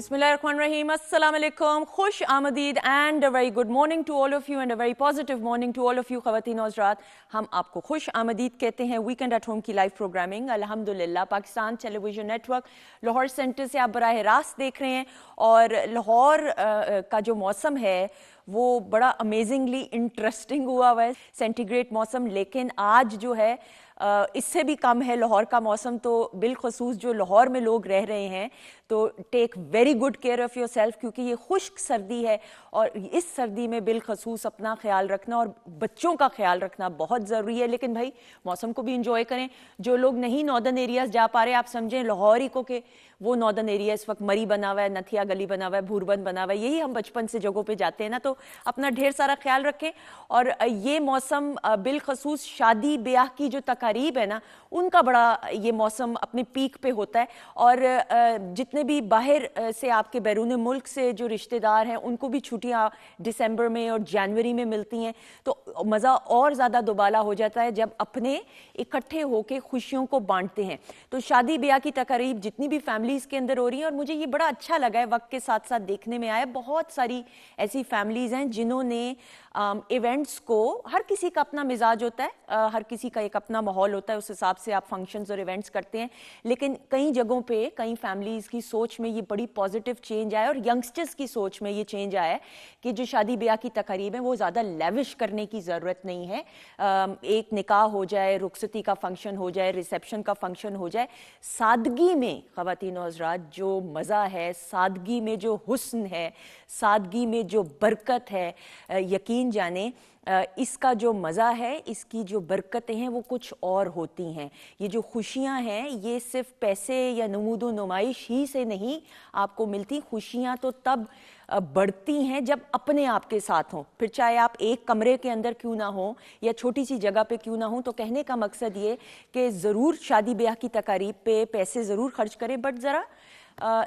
Bismillahirrahmanirrahim. Assalamu alaikum. Khush आमदीद and a very good morning to all of you and a very positive morning to all of you ख़वातीन और हज़रात. हम आपको खुश आमदीद कहते हैं वीकेंड एट होम की लाइव प्रोग्रामिंग अल्हम्दुलिल्लाह Pakistan television network Lahore centre से आप बराह रास्त देख रहे हैं. और लाहौर का जो मौसम है वो बड़ा अमेजिंगली इंटरेस्टिंग हुआ है. सेंटीग्रेड मौसम, लेकिन आज जो है इससे भी कम है लाहौर का मौसम. तो बिलखसूस जो लाहौर में लोग रह रहे हैं तो take very good care of yourself, क्योंकि ये खुश्क सर्दी है और इस सर्दी में बिलखसूस अपना ख्याल रखना और बच्चों का ख्याल रखना बहुत ज़रूरी है. लेकिन भाई मौसम को भी इंजॉय करें. जो लोग नहीं नॉर्दर्न एरियाज़ जा पा रहे, आप समझें लाहौर ही को कि वो नॉर्दर्न एरिया इस वक्त मरी बना हुआ है, नथिया गली बना हुआ है, भूरबंद बना हुआ है. यही हम बचपन से जगहों पे जाते हैं ना, तो अपना ढेर सारा ख्याल रखें. और ये मौसम बिलखसूस शादी ब्याह की जो तकारीब है ना, उनका बड़ा ये मौसम अपने पीक पे होता है. और जितने भी बाहर से आपके बैरून मुल्क से जो रिश्तेदार हैं उनको भी छुट्टियाँ दिसंबर में और जनवरी में मिलती हैं, तो मज़ा और ज़्यादा दुबाला हो जाता है जब अपने इकट्ठे होकर खुशियों को बांटते हैं. तो शादी ब्याह की तकारीब जितनी भी फैमिलीज़ के अंदर हो रही हैं, और मुझे ये बड़ा अच्छा लगा है वक्त के साथ साथ देखने में आया, बहुत सारी ऐसी फैमिलीज़ हैं जिन्होंने इवेंट्स को, हर किसी का अपना मिजाज होता है, हर किसी का एक अपना माहौल होता है, उस हिसाब से आप फंक्शंस और इवेंट्स करते हैं. लेकिन कई जगहों पे कई फैमिलीज़ की सोच में ये बड़ी पॉजिटिव चेंज आया और यंगस्टर्स की सोच में ये चेंज आया कि जो शादी ब्याह की तकारीब है वो ज़्यादा लेविश करने की ज़रूरत नहीं है. एक निकाह हो जाए, रुखसती का फंक्शन हो जाए, रिसेप्शन का फंक्शन हो जाए, सादगी में ख़वातीन और हज़रात जो मज़ा है, सादगी में जो हुस्न है, सादगी में जो बरकत है, यकीन जाने इसका जो मज़ा है, इसकी जो बरकतें हैं वो कुछ और होती हैं. ये जो खुशियां हैं ये सिर्फ पैसे या नमूदो नुमाइश ही से नहीं आपको मिलती. खुशियां तो तब बढ़ती हैं जब अपने आप के साथ हों, फिर चाहे आप एक कमरे के अंदर क्यों ना हो या छोटी सी जगह पे क्यों ना हो. तो कहने का मकसद ये कि ज़रूर शादी ब्याह की तकारीब पे पैसे ज़रूर खर्च करें, बट ज़रा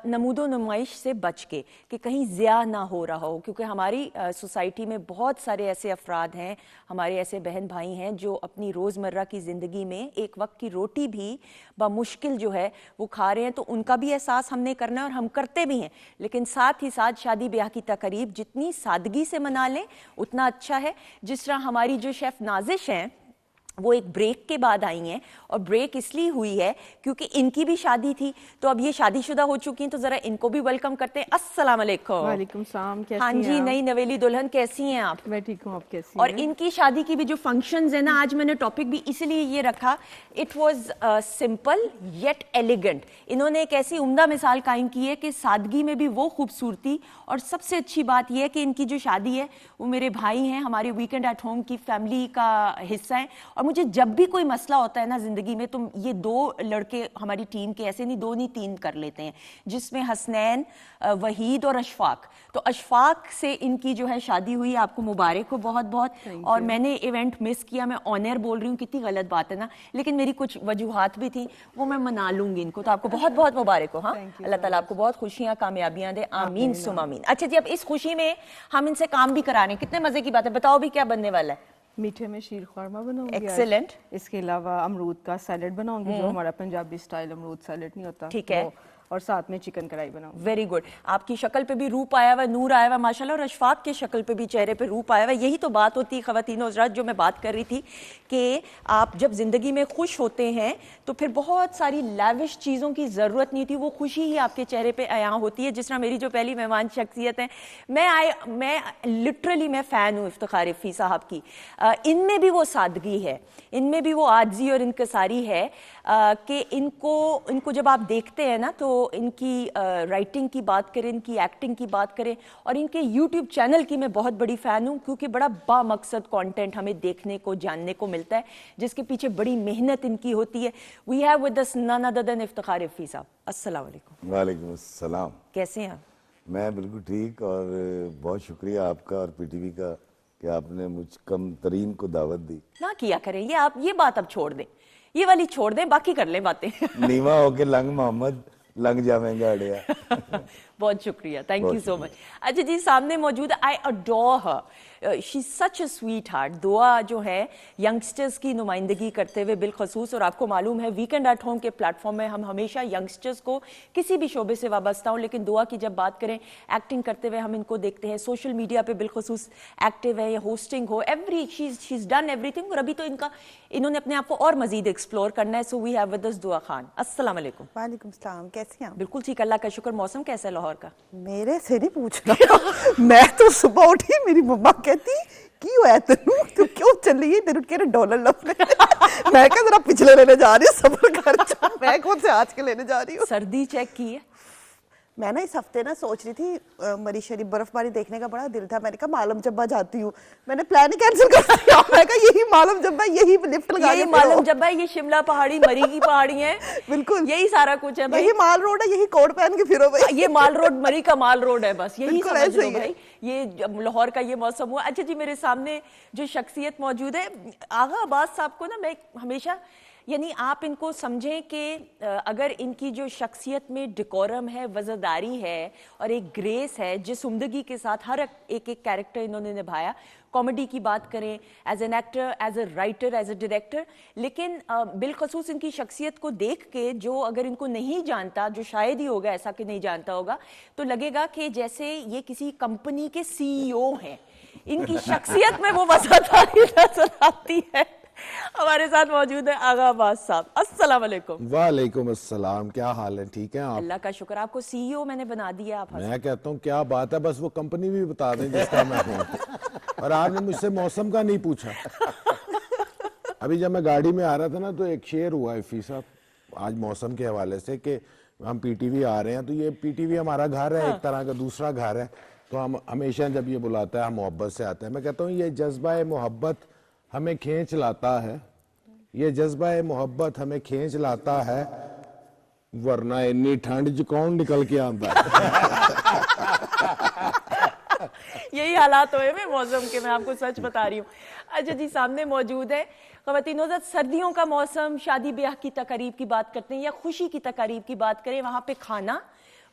नमूदो नुमाइश से बच के कि कहीं ज़िया ना हो रहा हो. क्योंकि हमारी सोसाइटी में बहुत सारे ऐसे अफराद हैं, हमारे ऐसे बहन भाई हैं जो अपनी रोज़मर्रा की ज़िंदगी में एक वक्त की रोटी भी बामुश्किल जो है वो खा रहे हैं. तो उनका भी एहसास हमने करना है और हम करते भी हैं. लेकिन साथ ही साथ शादी ब्याह की तकरीब जितनी सादगी से मना लें उतना अच्छा है. जिस तरह हमारी जो शेफ़ नाजिश हैं वो एक ब्रेक के बाद आई हैं, और ब्रेक इसलिए हुई है क्योंकि इनकी भी शादी थी. तो अब ये शादीशुदा हो चुकी हैं, तो ज़रा इनको भी वेलकम करते हैं. अस्सलाम वालेकुम. वालेकुम सलाम. कैसी हाँ जी, नई नवेली दुल्हन, कैसी हैं आप? मैं ठीक हूँ, आप कैसी और हैं? इनकी शादी की भी जो फंक्शंस है ना, आज मैंने टॉपिक भी इसलिए ये रखा, it was simple yet elegant. इन्होंने एक ऐसी उम्दा मिसाल कायम की है कि सादगी में भी वो खूबसूरती. और सबसे अच्छी बात यह है कि इनकी जो शादी है वो मेरे भाई हैं, हमारे वीकेंड एट होम की फैमिली का हिस्सा है. और मुझे जब भी कोई मसला होता है ना जिंदगी में, तो ये दो लड़के हमारी टीम के, ऐसे नहीं दो नहीं तीन कर लेते हैं, जिसमें हसनैन, वहीद और अशफाक. तो अशफाक से इनकी जो है शादी हुई, आपको मुबारक हो बहुत बहुत. और मैंने इवेंट मिस किया, मैं ऑन एयर बोल रही हूँ, कितनी गलत बात है ना, लेकिन मेरी कुछ वजूहात भी थी, वो मैं मना लूंगी इनको. तो आपको बहुत बहुत मुबारक हो. हाँ, अल्लाह ताला आपको बहुत खुशियां कामयाबियां दे, आमीन सुम आमीन. अच्छा जी, अब इस खुशी में हम इनसे काम भी करा रहे हैं, कितने मजे की बात है. बताओ भी क्या बनने वाला है? मीठे में शीर खुरमा बनाऊंगी. एक्सीलेंट. इसके अलावा अमरूद का सैलेड बनाऊंगी, जो हमारा पंजाबी स्टाइल अमरूद सैलेड नहीं होता. ठीक है. और साथ में चिकन कढ़ाई बनाऊंगी. Very good. आपकी शक्ल पे भी रूप आया हुआ, नूर आया हुआ माशाल्लाह, और अशफाक के शक्ल पे भी, चेहरे पे रूप आया हुआ. यही तो बात होती है ख़वातीन और हज़रात, जो मैं बात कर रही थी कि आप जब ज़िंदगी में खुश होते हैं तो फिर बहुत सारी लाविश चीज़ों की ज़रूरत नहीं थी, वो खुशी ही आपके चेहरे पे आया होती है. जिस तरह मेरी जो पहली मेहमान शख्सियत है, मैं लिटरली मैं फ़ैन हूँ इफ्तिखार रफ़ी साहब की. इनमें भी वो सादगी है, इनमें भी वो आज़ी और इनकसारी है कि इनको जब आप देखते हैं ना, तो इनकी राइटिंग की बात करें, इनकी एक्टिंग की बात करें, और इनके यूट्यूब चैनल की मैं बहुत बड़ी फ़ैन हूँ, क्योंकि बड़ा बामकसद कंटेंट हमें देखने को, जानने को मिलता है, जिसके पीछे बड़ी मेहनत इनकी होती है. We have with us none other than Iftikhar Rafi Sahab. अस्सलाम वालेकुम. वालेकुम अस्सलाम. कैसे हैं आप? मैं बिल्कुल ठीक, और बहुत शुक्रिया आपका और पीटीवी का कि आपने मुझ कम तरीन को दावत दी. ना किया करें ये, आप ये बात अब छोड़ दें, ये वाली छोड़ दें, बाकी कर लें बातें. नीवा होके लंग मोहम्मद लंग जावेंगा अड़िया. बहुत शुक्रिया, थैंक यू सो मच। अच्छा जी, सामने मौजूद I adore her, she such a sweet heart. दुआ जो है यंगस्टर्स की नुमाइंदगी करते हुए बिलखसूस, और आपको मालूम है वीकेंड एट होम के प्लेटफॉर्म में हम हमेशा यंगस्टर्स को किसी भी शोबे से वाबस्ता हूँ, लेकिन दुआ की जब बात करें एक्टिंग करते हुए हम इनको देखते हैं, सोशल मीडिया पे बिलखसूस एक्टिव है, या होस्टिंग हो, every she is done everything. और अभी तो इन्होंने अपने आप को और मजीद एक्सप्लोर करना है। So we have with us Dua Khan. अस्सलाम वालेकुम। वालेकुम सलाम, कैसी हैं आप? बिल्कुल ठीक, अल्लाह का शुक्र। मौसम कैसा है लाहौर का? मेरे से नहीं पूछना मैं तो सुबह उठी, मेरी मम्मा कहती की होया तेनू, तू क्यों चली है, तेरे के डॉलर लपने मैं क्या जरा पिछले लेने जा रही हूँ, सब्र कर जा, मैं कौन से आज के लेने जा रही हूँ। सर्दी चेक की है? मैं ना इस हफ्ते ना सोच रही थी मरी शरीफ बर्फबारी देखने का बड़ा दिल था। मैंने कहा मालम जब्बा जाती हूँ, मैंने प्लान ही कैंसिल कर दिया। मैं कहा यही मालम जब्बा, यही लिफ्ट लगा, यही मालूम जब्बा, ये शिमला पहाड़ी, मरी की पहाड़ी है, बिल्कुल यही सारा कुछ है भाई। यही माल रोड है, यही कोट पहन के फिरो भाई। ये माल रोड, मरी का माल रोड है, बस यही बिल्कुल समझ ऐसे लो ही है। भाई। ये लाहौर का ये मौसम हुआ। अच्छा जी, मेरे सामने जो शख्सियत मौजूद है, आगा अब्बास साहब को ना मैं हमेशा, यानी आप इनको समझें कि अगर इनकी जो शख्सियत में डिकोरम है, वज़ादारी है और एक ग्रेस है, जिस उम्दगी के साथ हर एक कैरेक्टर इन्होंने निभाया, कॉमेडी की बात करें, as an actor, as a writer, as a director, लेकिन बिलखसूस इनकी शख्सियत को देख के जो अगर इनको नहीं जानता, जो शायद ही होगा ऐसा कि नहीं जानता होगा, तो लगेगा कि जैसे ये किसी कंपनी के CEO हैं। इनकी शख्सियत में वो वज़ादारी नजर आती है। हमारे साथ मौजूद है आगा अब्बास साहब। अस्सलाम वालेकुम। वालेकुम अस्सलाम, क्या हाल है? ठीक है आप? अल्लाह का शुक्र, आपको CEO मैंने बना दिया। आप मैं कहता हूँ क्या बात है, बस वो कंपनी भी बता दें जिसका मैं हूँ। और आपने मुझसे मौसम का नहीं पूछा। अभी जब मैं गाड़ी में आ रहा था ना, तो एक शेयर हुआ इफ़ी साहब आज मौसम के हवाले से कि हम PTV आ रहे हैं, तो ये PTV हमारा घर है, एक तरह का दूसरा घर है, तो हम हमेशा जब ये बुलाता है हम मोहब्बत से आते हैं। मैं कहता हूँ ये जज्बा मोहब्बत हमें खींच लाता है, ये जज्बा मोहब्बत हमें खींच लाता है, वरना इतनी ठंड च कौन निकल के आता है। यही हालात हुए में मौसम के, मैं आपको सच बता रही हूँ। अच्छा जी, सामने मौजूद है ख़वातीन हज़रात, सर्दियों का मौसम, शादी ब्याह की तकारीब की बात करते हैं या खुशी की तकारीब की बात करें, वहाँ पे खाना,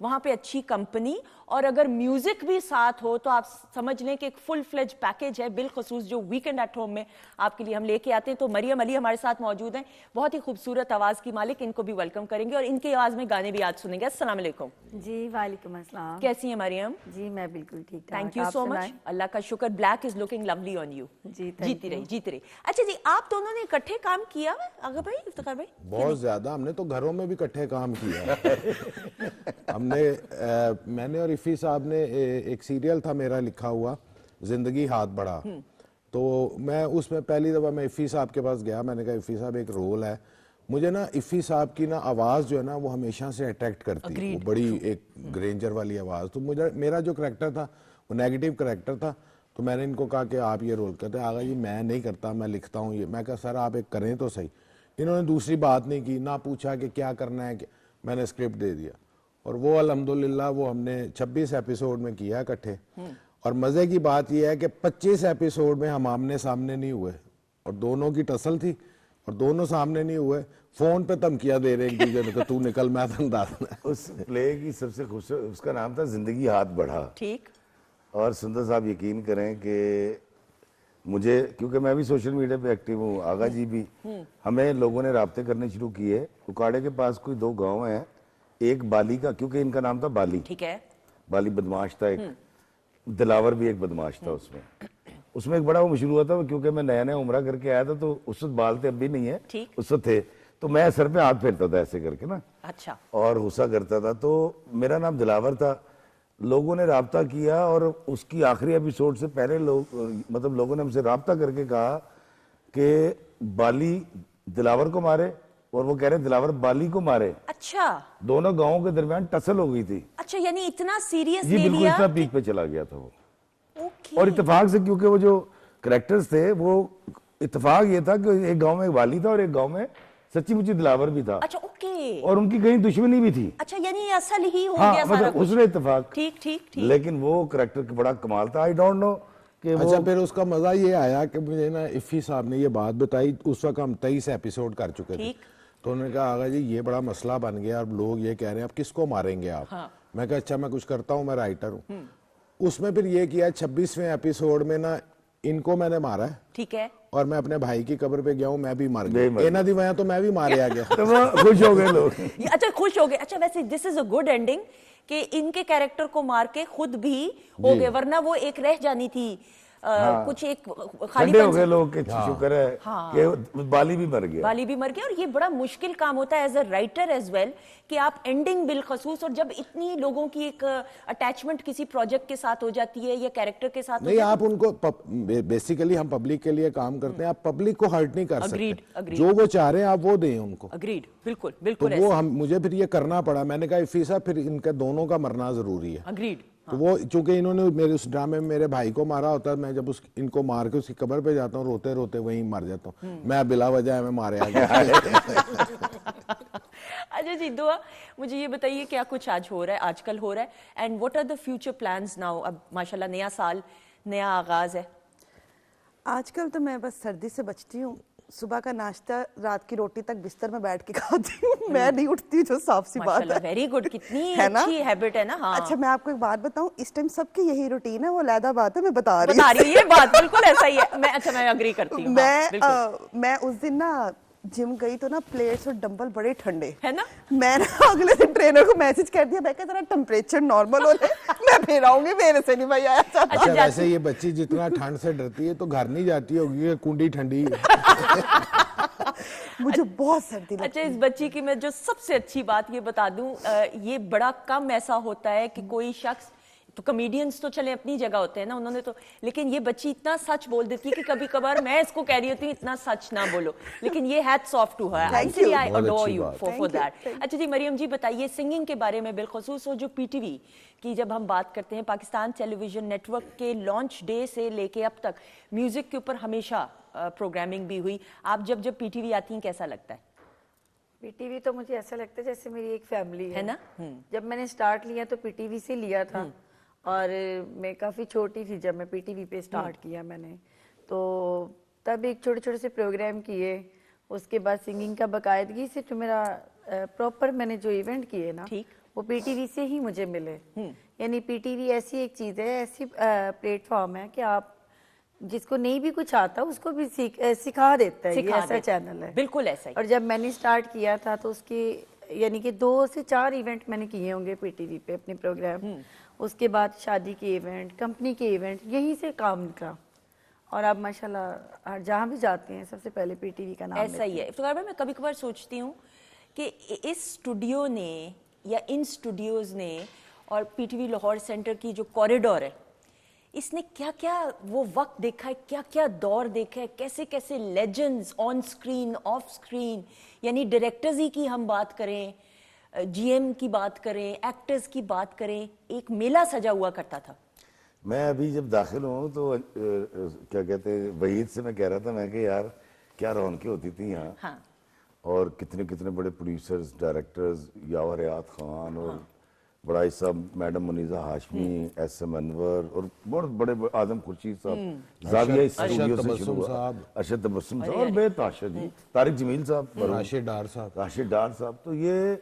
वहाँ पे अच्छी कंपनी, और अगर म्यूजिक भी साथ हो तो आप समझ लें कि एक फुल फ्लेज पैकेज है, बिलखसूस जो वीकेंड एट होम में आपके लिए हम लेके आते हैं। तो मरियम अली हमारे साथ मौजूद हैं, बहुत ही खूबसूरत आवाज़ की मालिक, इनको भी वेलकम करेंगे और इनकी आवाज़ में गाने भी आज सुनेंगे। अस्सलाम वालेकुम जी। वालेकुम अस्सलाम। कैसी हैं मरियम? जी मैं बिल्कुल ठीक ठाक। थैंक यू सो मच, अल्लाह का शुक्र। Black is looking lovely on you. जी, जीती रही, जीती रही। अच्छा जी, आप दोनों ने इकट्ठे काम किया है अगर भाई, इफ्तिखार भाई? बहुत ज्यादा, हमने तो घरों में भी इकट्ठे काम किया है। हमने मैंने और इफ़ी साहब ने एक सीरियल था मेरा लिखा हुआ, जिंदगी हाथ बढ़ा, तो मैं उसमें पहली दफ़ा मैं इफ़ी साहब के पास गया। मैंने कहा इफ़ी साहब एक रोल है, मुझे ना इफ़ी साहब की ना आवाज़ जो है ना वो हमेशा से अट्रैक्ट करती है, वो बड़ी एक ग्रेंजर वाली आवाज़। तो मुझे मेरा जो करैक्टर था वो नेगेटिव करैक्टर था, तो मैंने इनको कहा कि आप ये रोल करते हैं। आगा जी मैं नहीं करता, मैं लिखता हूँ ये। मैं कहा सर आप एक करें तो सही। इन्होंने दूसरी बात नहीं की, ना पूछा कि क्या करना है, मैंने स्क्रिप्ट दे दिया और वो अल्हम्दुलिल्लाह वो हमने 26 एपिसोड में किया इकट्ठे। और मज़े की बात यह है कि 25 एपिसोड में हम आमने सामने नहीं हुए, और दोनों की टसल थी और दोनों सामने नहीं हुए, फोन पे धमकियां दे रहे एक दूसरे को, तू निकल मैं अंदाज। उस प्ले की सबसे खूबसूरत, उसका नाम था जिंदगी हाथ बढ़ा। ठीक। और सुंदर साहब यकीन करें कि मुझे, क्योंकि मैं भी सोशल मीडिया पे एक्टिव हूँ, आगा जी भी, हमें लोगों ने राब्ते करने शुरू किए। उकाड़े के पास कोई 2 गांव हैं, एक बाली का, क्योंकि इनका नाम था बाली, ठीक है, बाली बदमाश था, एक दिलावर भी एक बदमाश था। उसमें एक बड़ा वो मशहूर हुआ था, क्योंकि मैं नया नया उम्रा करके आया था, तो उस वक्त बाल थे, अब भी नहीं है, उस वक्त थे, तो मैं सर पे हाथ फेरता था ऐसे करके ना, अच्छा, और गुस्सा करता था। तो मेरा नाम दिलावर था। लोगों ने राब्ता किया और उसकी आखिरी एपिसोड से पहले मतलब लोगों ने हमसे राब्ता करके कहा कि बाली दिलावर को मारे, और वो कह रहे दिलावर बाली को मारे। अच्छा, दोनों गांवों के दरमियान टसल हो गई थी। अच्छा, यानी इतना सीरियस जी ले बिल्कुल, लिया? इतना पीक पे चला गया था वो। ओके। और इत्तेफाक से, क्योंकि वो जो करेक्टर्स थे, वो इत्तेफाक ये था कि एक गांव में बाली था और एक गांव में सच्ची मुच्ची दिलावर भी था। अच्छा, ओके। और उनकी कहीं दुश्मनी भी थी। अच्छा, यानी असल ही हो हाँ, गया सारा मतलब कुछ। उसने इत्तेफाक। ठीक ठीक ठीक। लेकिन वो करेक्टर बड़ा कमाल था। आई डोंट नो कि अच्छा, फिर उसका मजा ये आया कि मुझे ना इफ़ी साहब ने ये बात बताई, उस वक्त हम 23 एपिसोड कर चुके थे, तो उन्होंने कहा आगा जी ये बड़ा मसला बन गया, अब लोग ये कह रहे हैं अब किसको मारेंगे आप? हाँ। मैं कहा अच्छा मैं कुछ करता हूँ, मैं राइटर हूँ। उसमें फिर ये किया 26वें एपिसोड में ना इनको मैंने मारा है ठीक है। और मैं अपने भाई की कब्र पे गया हूँ, मैं भी मर नहीं मर गया। एना दी वहां तो मैं भी मारे आ गया। तो वो खुश हो गए लोग। अच्छा खुश हो गए। अच्छा वैसे this is a good ending कि इनके कैरेक्टर को मार के खुद भी हो गए, वरना वो एक रह जानी थी कुछ एक ठंडे हो गए लोग कि हाँ। शुक्र है कि बाली भी मर गया। बाली भी मर गया। और ये बड़ा मुश्किल काम होता है as a writer as well कि आप एंडिंग बिलखसूस, और जब इतनी लोगों की एक अटैचमेंट किसी प्रोजेक्ट के साथ हो जाती है या कैरेक्टर के साथ नहीं, आप उनको बेसिकली हम पब्लिक के लिए काम करते हैं, आप पब्लिक को हर्ट नहीं कर Agreed, सकते। agreed. जो वो चाह रहे हैं आप वो दें उनको। अग्रीड, बिल्कुल तो बिल्कुल वो हम मुझे फिर ये करना पड़ा। मैंने कहा इफ़ी साहब फिर इनके दोनों का मरना जरूरी है। अग्रीड। तो वो चूंकि इन्होंने मेरे उस ड्रामे में मेरे भाई को मारा होता है, मैं जब उस इनको मार के उसकी कब्र पे जाता हूँ रोते रोते वहीं मर जाता हूँ। मैं बिला वजह मैं मारे आ गया। अच्छा जी दुआ, मुझे ये बताइए क्या कुछ आज हो रहा है, आजकल हो रहा है, and what are the future plans now? अब माशाल्लाह नया साल, नया आगाज है। आजकल तो मैं बस सर्दी से बचती हूँ। सुबह का नाश्ता रात की रोटी तक बिस्तर में बैठ के खाती हूँ। मैं नहीं उठती, जो साफ सी बात माशाल्लाह है। वेरी गुड, कितनी है ना? अच्छी हैबिट है ना। हाँ अच्छा मैं आपको एक बात बताऊं, इस टाइम सबकी यही रूटीन है, वो अलहदा बात है, मैं बता रही हूँ। ये बात बिल्कुल ऐसा ही है। मैं अग्री करती हूँ। हाँ, बिल्कुल। मैं उस दिन ना जिम गई तो ना प्लेट्स और डंबल बड़े ठंडे है ना। मैं ना अगले दिन ट्रेनर को मैसेज कर दिया, मैं कहा जरा टेम्परेचर नॉर्मल हो जाए मैं फिर आऊंगी, मेरे से नहीं भाई आया जाता। अच्छा वैसे ये बच्ची जितना ठंड से डरती है तो घर नहीं जाती होगी, ये कुंडी ठंडी है। मुझे बहुत सर्दी लगती अच्छा इस बच्ची की मैं जो सबसे अच्छी बात ये बता दूं, ये बड़ा कम ऐसा होता है कि कोई शख्स, तो कॉमेडियंस तो चले अपनी जगह होते हैं ना, उन्होंने तो, लेकिन ये बच्ची इतना सच बोल देती है कि कभी कभार मैं इसको कह रही होती हूँ इतना सच ना बोलो, लेकिन ये hats off to her. Thank you. I बहुत अडोर अच्छी यू बात। For that. अच्छा जी मरियम जी बताइए सिंगिंग के बारे में, बिलखसूस वो जो पीटीवी की जब हम बात करते हैं, पाकिस्तान टेलीविजन नेटवर्क के लॉन्च डे से लेके अब तक म्यूजिक के ऊपर हमेशा प्रोग्रामिंग भी हुई। आप जब पीटीवी आती हैं कैसा लगता है? पीटीवी तो मुझे ऐसा लगता है जैसे मेरी एक फैमिली है ना। जब मैंने स्टार्ट लिया तो पीटीवी से लिया था, और मैं काफ़ी छोटी थी जब मैं पीटीवी पे स्टार्ट किया मैंने, तो तब एक छोटे छोटे से प्रोग्राम किए। उसके बाद सिंगिंग का बाकायदगी से जो मेरा प्रॉपर मैंने जो इवेंट किए ना, ठीक। वो पीटीवी से ही मुझे मिले। यानी पीटीवी ऐसी एक चीज़ है, ऐसी प्लेटफॉर्म है कि आप जिसको नहीं भी कुछ आता उसको भी सिखा देता है, ये ऐसा चैनल है। बिल्कुल ऐसा ही। और जब मैंने स्टार्ट किया था तो उसके यानी कि 2 से 4 इवेंट मैंने किए होंगे पीटीवी पे अपने प्रोग्राम। उसके बाद शादी के इवेंट, कंपनी के इवेंट, यहीं से काम निकला। और अब माशाल्लाह जहाँ भी जाते हैं सबसे पहले पीटीवी का नाम ऐसा ही है। इफ्तिखार भाई मैं कभी कभार सोचती हूँ कि इस स्टूडियो ने या इन स्टूडियोज ने और पीटीवी लाहौर सेंटर की जो कॉरिडोर है, इसने क्या क्या वो वक्त देखा है, क्या क्या दौर देखा है, कैसे कैसे legends on screen of screen, यानी डायरेक्टर्स ही की हम बात करें, जीएम की बात करें, एक्टर्स की बात करें, एक मेला सजा हुआ करता था। मैं अभी जब दाखिल हुआ तो क्या कहते हैं वहीद से मैं कह रहा था, मैं कि यार क्या रौनकें होती थी यहाँ। हाँ। और कितने कितने बड़े प्रोड्यूसर्स, डायरेक्टर्स, यावर याद खान और बड़ा हिस्सा मैडम मुनीजा हाशमी, एस.एम. अनवर और बहुत बड़े आदम खुर्शीद साहब, जाविया स्टूडियो से शुरू हुआ, अरशद तबस्सुम साहब और बेताशा जी, तारिक जमील साहब, राशिद डार साहब। तो ये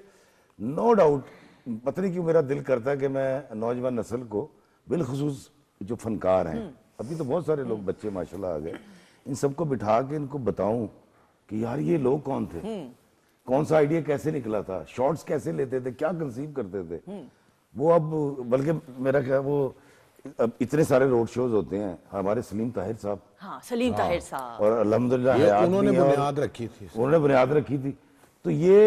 नो डाउट, पता नहीं क्यों मेरा दिल करता है कि मैं नौजवान नस्ल को, बिलखुसूस जो फनकार हैं, अभी तो बहुत सारे लोग बच्चे माशाल्लाह आ गए, इन सबको बिठा के इनको बताऊं कि यार ये लोग कौन थे, कौन सा आइडिया कैसे निकला था, शॉट्स कैसे लेते थे, क्या कंसीव करते थे। वो अब बल्कि मेरा क्या, वो अब इतने सारे रोड शोज होते हैं, हमारे सलीम ताहिर साहब, हाँ सलीम ताहिर साहब, और अल्हम्दुलिल्लाह उन्होंने बुनियाद रखी थी, उन्होंने बुनियाद रखी थी। तो ये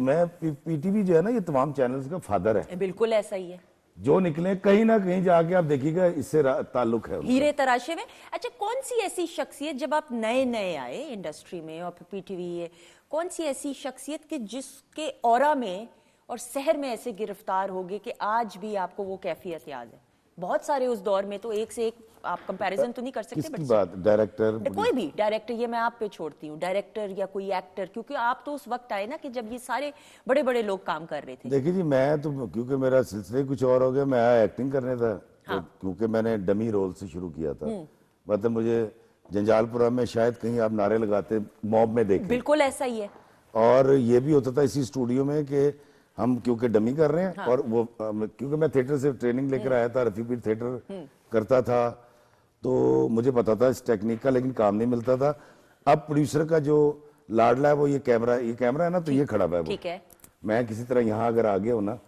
मैं पीटीवी जो है ना, ये तमाम चैनल्स का फादर है। बिल्कुल ऐसा ही है। जो निकले कहीं ना कहीं जाके आप देखिएगा इससे ताल्लुक है उनका। हीरे तराशे में। अच्छा कौन सी ऐसी शख्सियत, जब आप नए नए आए इंडस्ट्री में और फिर पीटीवी, कौन सी ऐसी शख्सियत कि जिसके ऑरा में और शहर में ऐसे गिरफ्तार हो गए कि आज भी आपको वो कैफियत याद है? बहुत सारे उस दौर में, तो एक से एक आप कंपैरिजन तो नहीं कर सकते। किसकी बात? डायरेक्टर? कोई भी डायरेक्टर, ये मैं आप पे छोड़ती हूँ, डायरेक्टर या कोई एक्टर, क्योंकि आप तो उस वक्त आए ना कि जब ये सारे बड़े बड़े लोग काम कर रहे थे। देखिए जी, मैं तो क्योंकि मेरा सिलसिला कुछ और हो गया, मैं आया एक्टिंग करने था। हाँ। तो क्योंकि मैंने डमी रोल से शुरू किया था, मतलब मुझे जंजालपुरा में शायद कहीं आप नारे लगाते मॉब में देखें, बिल्कुल ऐसा ही है। और ये भी होता था इसी स्टूडियो में कि हम क्योंकि डमी कर रहे हैं और वो क्योंकि मैं थिएटर से ट्रेनिंग लेकर आया था, रफीपीर थिएटर करता था, तो मुझे पता था इस टेक्निक का, लेकिन काम नहीं मिलता था। अब प्रोड्यूसर का जो लाडला है वो ये कैमरा है ना, तो ये खड़ा है वो, ठीक है, मैं किसी तरह यहाँ अगर आ गया हो ना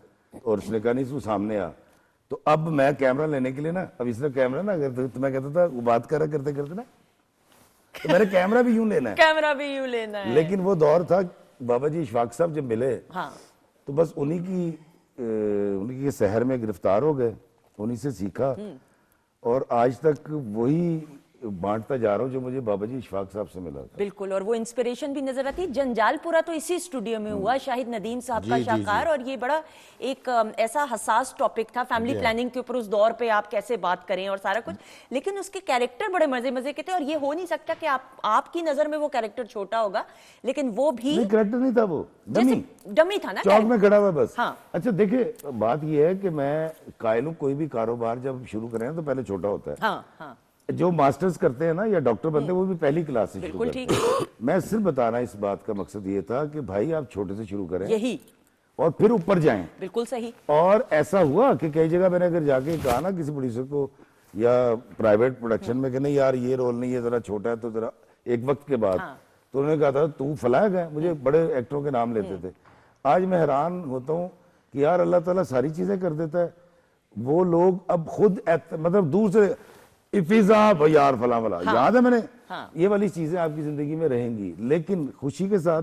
और उसने कहा नहीं तू सामने आ, तो अब मैं कैमरा लेने के लिए ना, अब इसने कैमरा ना अगर तो मैं कहता था वो बात कर रहा करते करते ना, तो मेरे कैमरा भी यूं लेना है, कैमरा भी यूं लेना है। लेकिन वो दौर था बाबा जी इशफाक साहब जब मिले, हाँ, तो बस उन्हीं के शहर में गिरफ्तार हो गए, उन्हीं से सीखा और आज तक वही बांटता जा रहा हूँ जो मुझे बाबा जी इशफाक साहब से मिला था। बिल्कुल, और वो इंस्पिरेशन भी नजर आती है। जंजालपुरा तो इसी स्टूडियो में हुआ, शाहिद नदीम साहब का शाहकार, और ये बड़ा एक ऐसा हसास टॉपिक था फैमिली प्लानिंग के ऊपर उस दौर पे, आप कैसे बात करें और सारा कुछ, लेकिन उसके कैरेक्टर बड़े मजे मजे के थे। और ये हो नहीं सकता कि आपकी नजर में वो कैरेक्टर छोटा होगा, लेकिन वो भी नहीं कैरेक्टर नहीं था, वो डमी था ना, चौक में खड़ा हुआ बस। हाँ। अच्छा देखिए, बात ये है कि मैं कायलू कोई भी कारोबार जब शुरू करें तो पहले छोटा होता है। हाँ, हाँ, जो मास्टर्स करते हैं ना या डॉक्टर बनते हैं वो भी पहली क्लास से शुरू बिल्कुल करते ठीक हैं। मैं सिर्फ बताना इस बात का मकसद ये था कि भाई आप छोटे से शुरू करें यही और फिर ऊपर जाएं। बिल्कुल सही। और ऐसा हुआ कि कई जगह मैंने अगर जाके कहा ना किसी प्रोड्यूसर को या प्राइवेट प्रोडक्शन में कि नहीं यार ये रोल नहीं है, जरा छोटा है, तो जरा एक वक्त के बाद तो उन्होंने कहा था तू फलाया गया, मुझे बड़े एक्टरों के नाम लेते थे। आज मैं हैरान होता हूँ कि यार अल्लाह ताला सारी चीजें कर देता है। वो लोग अब खुद मतलब दूर से इफिजा यार फला फला याद है मैंने, ये वाली चीजें आपकी जिंदगी में रहेंगी, लेकिन खुशी के साथ,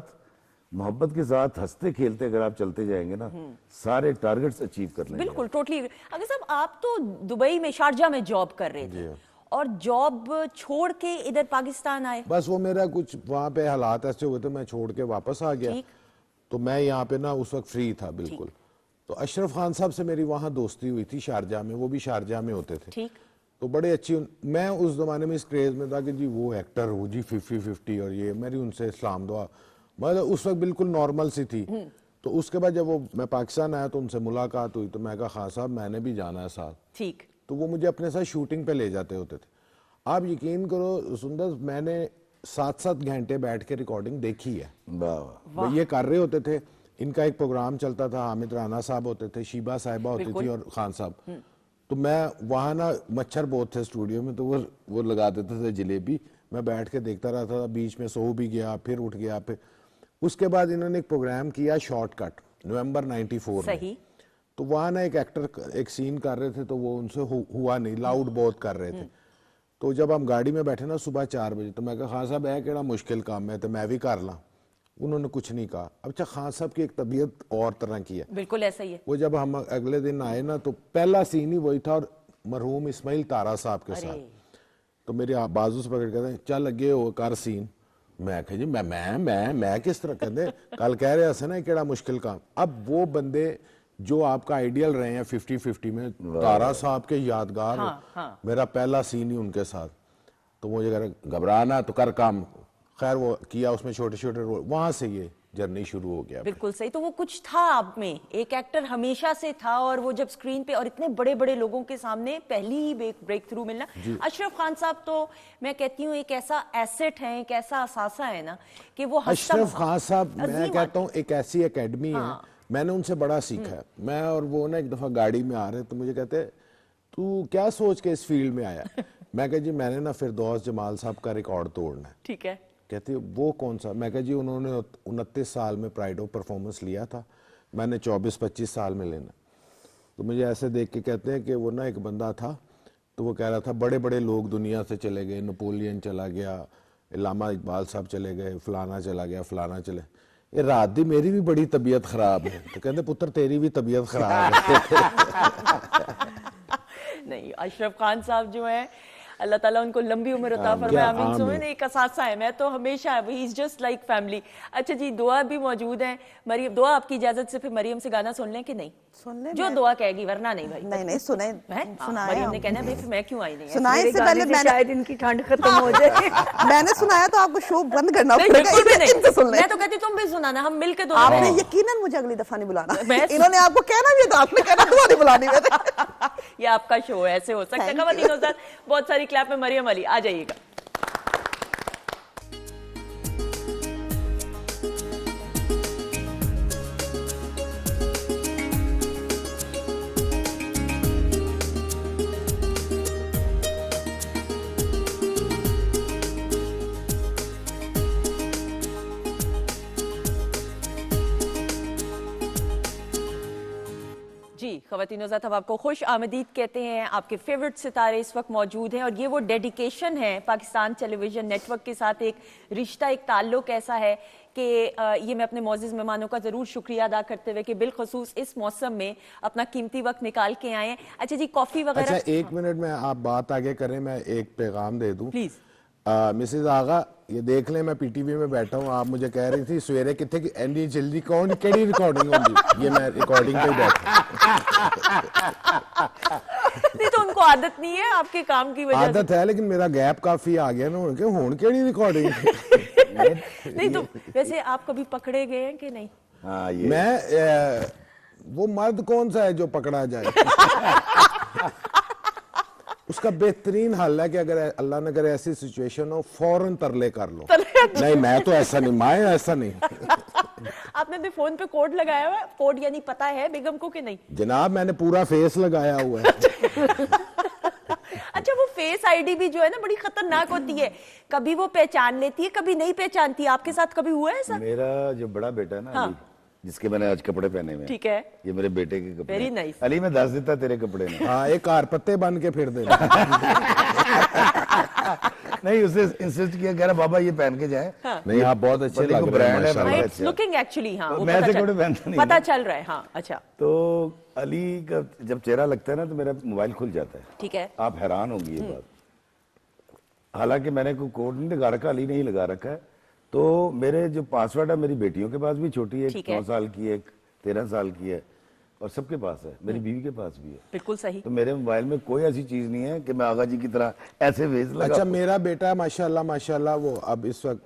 मोहब्बत के साथ, हंसते खेलते अगर आप चलते जाएंगे ना, सारे टारगेट्स अचीव कर लेंगे। बिल्कुल, टोटली। अगर साहब आप तो दुबई में, शारजा में जॉब कर रहे थे और जॉब छोड़ के इधर पाकिस्तान आए। बस वो मेरा कुछ वहाँ पे हालात ऐसे हुए थे, मैं छोड़ के वापस आ गया। तो मैं यहाँ पे ना उस वक्त फ्री था बिल्कुल। तो अशरफ खान साहब से मेरी वहाँ दोस्ती हुई थी शारजा में, वो भी शारजा में होते थे। ठीक। तो बड़े अच्छी, मैं उस जमाने में इस क्रेज में था कि जी वो एक्टर हो जी 50-50 और ये मेरी उनसे इस्लाम दुआ, मतलब उस वक्त बिल्कुल नॉर्मल सी थी। तो उसके बाद जब वो मैं पाकिस्तान आया तो उनसे मुलाकात हुई, तो मैं कहा खान साहब मैंने भी जाना है साथ। ठीक। तो वो मुझे अपने साथ शूटिंग पे ले जाते होते थे। आप यकीन करो सुंदर, मैंने 7-7 घंटे बैठ के रिकॉर्डिंग देखी है। वो ये कर रहे होते थे, इनका एक प्रोग्राम चलता था, हामिद राना साहब होते थे, शीबा साहिबा होती थी और खान साहब। तो मैं वहाँ ना, मच्छर बहुत थे स्टूडियो में, तो वो लगा देते थे जलेबी, मैं बैठ के देखता रहता था, बीच में सो भी गया, फिर उठ गया। फिर उसके बाद इन्होंने एक प्रोग्राम किया शॉर्टकट, नवंबर 94 में। तो वहाँ ना एक एक्टर एक सीन कर रहे थे, तो वो उनसे हुआ नहीं, लाउड बहुत कर रहे थे। तो जब हम गाड़ी में बैठे ना सुबह 4 बजे, तो मैं कहा खान साहब है केड़ा मुश्किल काम है, तो मैं भी कर ला। उन्होंने कुछ नहीं कहा। अच्छा, खान साहब की एक तबीयत और तरह की है, बिल्कुल ऐसा ही है। वो जब हम अगले दिन आए ना, तो पहला सीन ही वही था, और मरहूम इस्माइल तारा साहब के साथ। तो मेरे बाजू से पकड़ कहते चल लगे हो कर सीन। मैं कह जी मैं किस तरह कहते, कल कह रहे थे ना केड़ा मुश्किल काम। अब वो बंदे जो आपका आइडियल रहे हैं 50-50 में, तारा साहब के यादगार, मेरा पहला सीन ही उनके साथ। तो मुझे कह रहे घबराना तो कर काम। खैर वो किया, उसमें छोटे छोटे रोल, वहां से ये जर्नी शुरू हो गया। बिल्कुल सही। तो वो कुछ था आप में, एक एक्टर हमेशा से था, और वो जब स्क्रीन पे और इतने बड़े बड़े लोगों के सामने पहली ही ब्रेक थ्रू मिलना। अशरफ खान साहब तो मैं कहती हूँ एक ऐसा एसेट है, एक ऐसा असासा है ना, कि वो अशरफ खान साहब, मैं कहता हूँ एक ऐसी एकेडमी है, मैंने उनसे बड़ा सीखा है। मैं और वो ना एक दफा गाड़ी में आ रहे, तो मुझे कहते तू क्या सोच के इस फील्ड में आया। मैं कहा जी मैंने ना फिरदौस जमाल साहब का रिकॉर्ड तोड़ना है। ठीक है। कहती है वो कौन सा। मैं कहा जी उन्होंने 29 साल में प्राइड ऑफ परफॉर्मेंस लिया था, मैंने 24-25 साल में लेना। तो मुझे ऐसे देख के कहते हैं कि वो ना एक बंदा था, तो वो कह रहा था बड़े बड़े लोग दुनिया से चले गए, नेपोलियन चला गया, इलामा इकबाल साहब चले गए, फलाना चला गया, फलाना चले, ये रात दी मेरी भी बड़ी तबीयत खराब है। तो कहते पुत्र तेरी भी तबीयत खराब है। नहीं, अशरफ खान साहब जो है, अल्लाह ताला उनको लंबी उम्र अता फरमाए, आमीन सुमेन। एक असासा है, मैं तो हमेशा he is just like family. अच्छा जी, दुआ भी मौजूद है। मरियम, दुआ आपकी इजाजत से फिर मरियम से गाना सुन लें कि नहीं? सुन ले, जो दुआ कहेगी, वरना नहीं भाई। नहीं सुने, सुनाया। मरियम ने कहना भाई फिर मैं क्यों आई नहीं? सुनाए इससे पहले मैंने, शायद इनकी ठंड खत्म हो जाए। मैंने सुनाया तो आपको शो बंद करना पड़ेगा। मैं तो कहती तुम भी सुनाना, हम मिलकर दो। आपने यकीनन मुझे अगली दफा नहीं बुलाना। इन्होंने आपको कहना भी तो आपने कहना दुआ नहीं बुलानी मैंने। ये आपका शो है, ऐसे हो सकता है। खवातीनो साथ बहुत सारी क्लैप में मरियम अली आ जाइएगा। ख़वातीन और हज़रात, हम आपको खुश आमदीद कहते हैं। आपके फेवरेट सितारे इस वक्त मौजूद हैं और ये वो डेडिकेशन है पाकिस्तान टेलीविज़न नेटवर्क के साथ, एक रिश्ता, एक ताल्लुक ऐसा है कि ये मैं अपने मौजूद मेहमानों का ज़रूर शुक्रिया अदा करते हुए कि बिलखसूस इस मौसम में अपना कीमती वक्त निकाल के आए हैं। अच्छा जी, कॉफ़ी वगैरह। अच्छा, 1 मिनट में आप बात आगे करें, मैं एक पैगाम दे दूं प्लीज़। मिसेज आगा, ये देख लें, मैं पीटीवी में बैठा हूँ, आप मुझे कह रही थी सवेरे कितने की एंडी जल्दी कौन केड़ी रिकॉर्डिंग होगी, ये मैं रिकॉर्डिंग पे ही बैठा। नहीं तो उनको आदत नहीं है आपके काम की वजह आदत है, लेकिन मेरा गैप काफी आ गया ना, उनके हुन केड़ी रिकॉर्डिंग। नहीं तो वैसे आप कभी पकड़े गए हैं कि नहीं? हाँ, ये मैं वो मर्द कौन सा है जो पकड़ा जाए? उसका बेहतरीन हल है कि अगर अल्लाह ने करे ऐसी सिचुएशन हो, फौरन तरले कर लो। नहीं, मैं तो ऐसा नहीं, मैं ऐसा नहीं। आपने अपने फोन पे कोड लगाया हुआ है? कोड यानी पता है बेगम को कि नहीं? जनाब, मैंने पूरा फेस लगाया हुआ है। अच्छा, वो फेस आईडी भी जो है ना बड़ी खतरनाक होती है, कभी वो पहचान लेती है, कभी नहीं पहचानती। आपके साथ कभी हुआ है ऐसा? मेरा जो बड़ा बेटा है ना, हाँ। अली, जिसके मैंने आज कपड़े पहने हुए हैं, ठीक है, ये मेरे बेटे के कपड़े Very हैं। nice। अली, मैं 10 देता तेरे कपड़े में। हाँ, एक कार पत्ते बन के फिर देना। नहीं, उसे इंसिस्ट किया, कह रहा बाबा ये पहन के जाए। हाँ। नहीं, आप बहुत अच्छे देखो, लग रहे ब्रांड हैं है, माशाल्लाह। बड़ा इट्स अच्छा। लुकिंग एक्चुअली, हाँ, वो मैं पता ऐसे चल- कपड़े पहनता नहीं पता ना। चल रहा है। हाँ, अच्छा, तो अली का जब चेहरा लगता है ना तो मेरा मोबाइल खुल जाता है। ठीक है। आप हैरान होंगी ये बात। हालांकि मैंने कोई कोड नहीं लगा रखा, अली ने ही लगा रखा है। तो मेरे जो पासवर्ड है, मेरी बेटियों के पास भी छोटी है, ठीक एक है। 9 साल की है, एक 13 साल की है, और सबके पास है, मेरी बीवी के पास भी है। बिल्कुल सही। तो मेरे मोबाइल में कोई ऐसी चीज नहीं है कि मैं आगा जी की तरह ऐसे भेज लगा। अच्छा, मेरा बेटा माशाल्लाह माशाल्लाह, वो अब इस वक्त